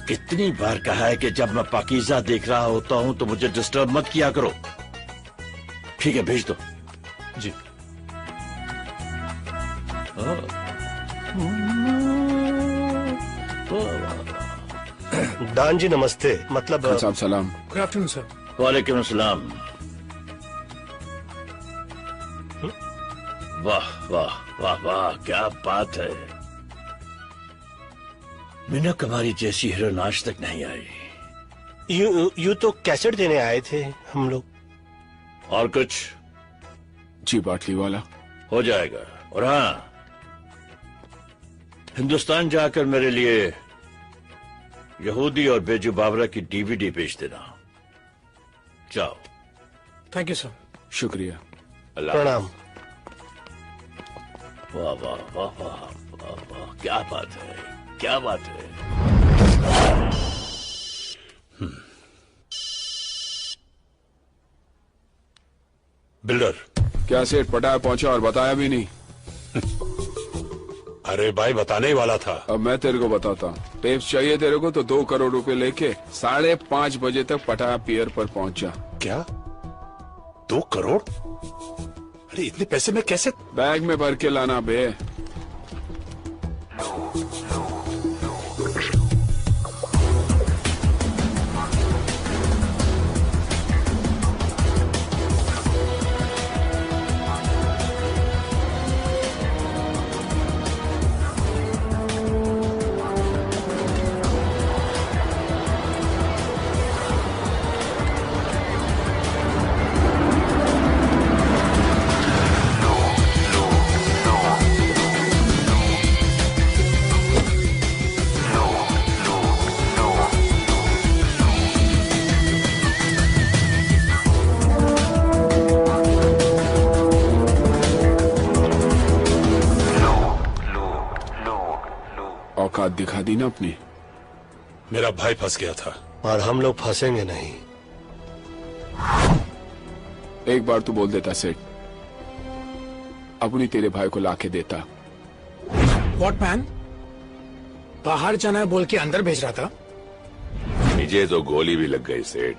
कितनी बार कहा है कि जब मैं पाकीज़ा देख रहा होता हूं तो मुझे डिस्टर्ब मत किया करो। ठीक है, भेज दो। जी। दान जी नमस्ते। मतलब साहब सलाम। Good afternoon sir. वालेकुम अस्सलाम। वाह वाह वाह वाह, क्या बात है। मीना कुमारी जैसी हीरोइन आज तक नहीं आई। यू तो कैसेट देने आए थे हम लोग। और कुछ? जी, बाटली वाला हो जाएगा। और हाँ, हिंदुस्तान जाकर मेरे लिए यहूदी और बेजू बाबरा की डीवीडी भेज देना। जाओ। Thank you sir. शुक्रिया। प्रणाम। वाह वाह वाह वाह वाह वाह, क्या बात है, क्या बात है। बिल्डर। क्या सेठ, पटाया पहुंचा और बताया भी नहीं? अरे भाई, बताने ही वाला था। अब मैं तेरे को बताता हूँ। टेप्स चाहिए तेरे को तो 2 करोड़ रुपए लेके 5:30 बजे तक पटाया पियर पर पहुंच जा। क्या? 2 करोड़? अरे इतने पैसे में कैसे? बैग में भर के लाना बे। औकात दिखा दी ना अपनी। मेरा भाई फंस गया था और हम लोग फंसेंगे नहीं। एक बार तू बोल देता सेठ, अपनी तेरे भाई को लाके देता। What man? बाहर जाना है बोल के अंदर भेज रहा था। मुझे तो गोली भी लग गई सेठ।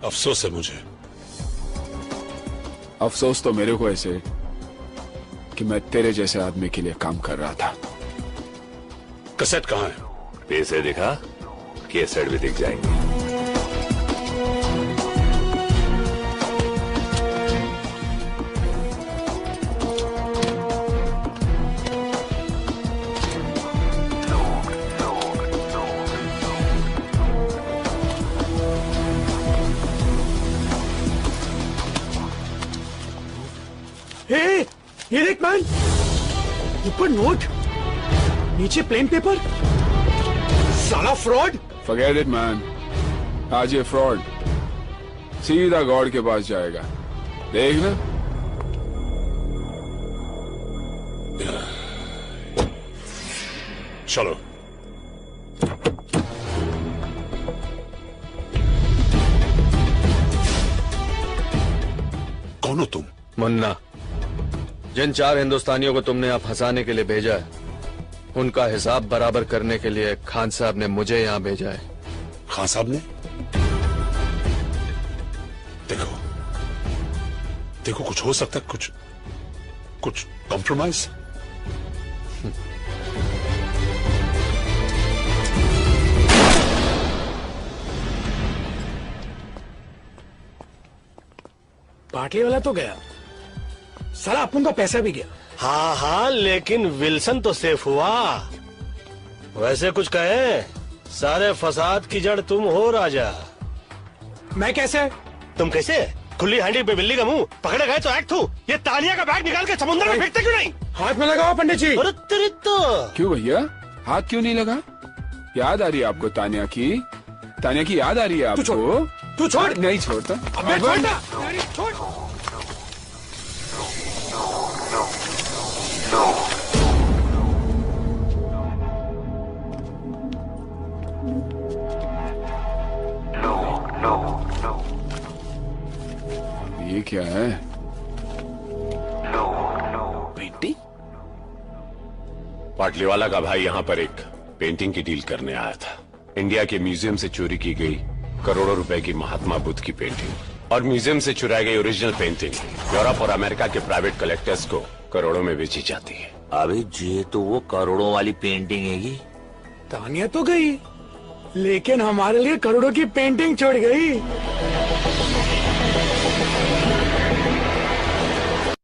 अफसोस है मुझे। अफसोस तो मेरे को है सेठ कि मैं तेरे जैसे आदमी के लिए काम कर रहा था। कैसेट कहाँ है? पैसे दिखा, कैसेट भी दिख जाएंगे। ये देख मैन, ऊपर नोट, नीचे प्लेन पेपर। साला फ्रॉड। फॉरगेट इट मैन, आज ये फ्रॉड सीधा गॉड के पास जाएगा, देख ना। चलो। कौन हो तुम? मुन्ना। जिन 4 हिंदुस्तानियों को तुमने यहाँ फंसाने के लिए भेजा है, उनका हिसाब बराबर करने के लिए खान साहब ने मुझे यहाँ भेजा है। खान साहब ने? देखो देखो, कुछ हो सकता है, कुछ कॉम्प्रोमाइज। पाटली वाला तो गया, साला अपन का पैसा भी गया। हाँ हाँ, लेकिन विल्सन तो सेफ हुआ। वैसे कुछ कहे, सारे फसाद की जड़ तुम हो राजा। मैं कैसे? तुम कैसे? खुली हांडी पे बिल्ली का मुंह पकड़े गए तो एक्ट हूँ। ये तानिया का बैग निकाल के समुद्र में फेंकते क्यों नहीं? हाथ में लगाओ पंडित जी। अरे तेरी तो क्यों भैया, हाथ क्यों नहीं लगा? याद आ रही है आपको तानिया की? तानिया की याद आ रही है आपको? तू छोड़। नहीं छोड़ता। अबे छोड़ना। छोड़। ये क्या है? पेंटिंग? पाटलीवाला का भाई यहाँ पर एक पेंटिंग की डील करने आया था। इंडिया के म्यूजियम से चोरी की गई करोड़ों रुपए की महात्मा बुद्ध की पेंटिंग और म्यूजियम से चुराई गई ओरिजिनल पेंटिंग यूरोप और अमेरिका के प्राइवेट कलेक्टर्स को करोड़ों में बेची जाती है। अबे ये तो वो करोड़ों वाली पेंटिंग है ये। तानिया तो गई, लेकिन हमारे लिए करोड़ों की पेंटिंग छोड़ गई।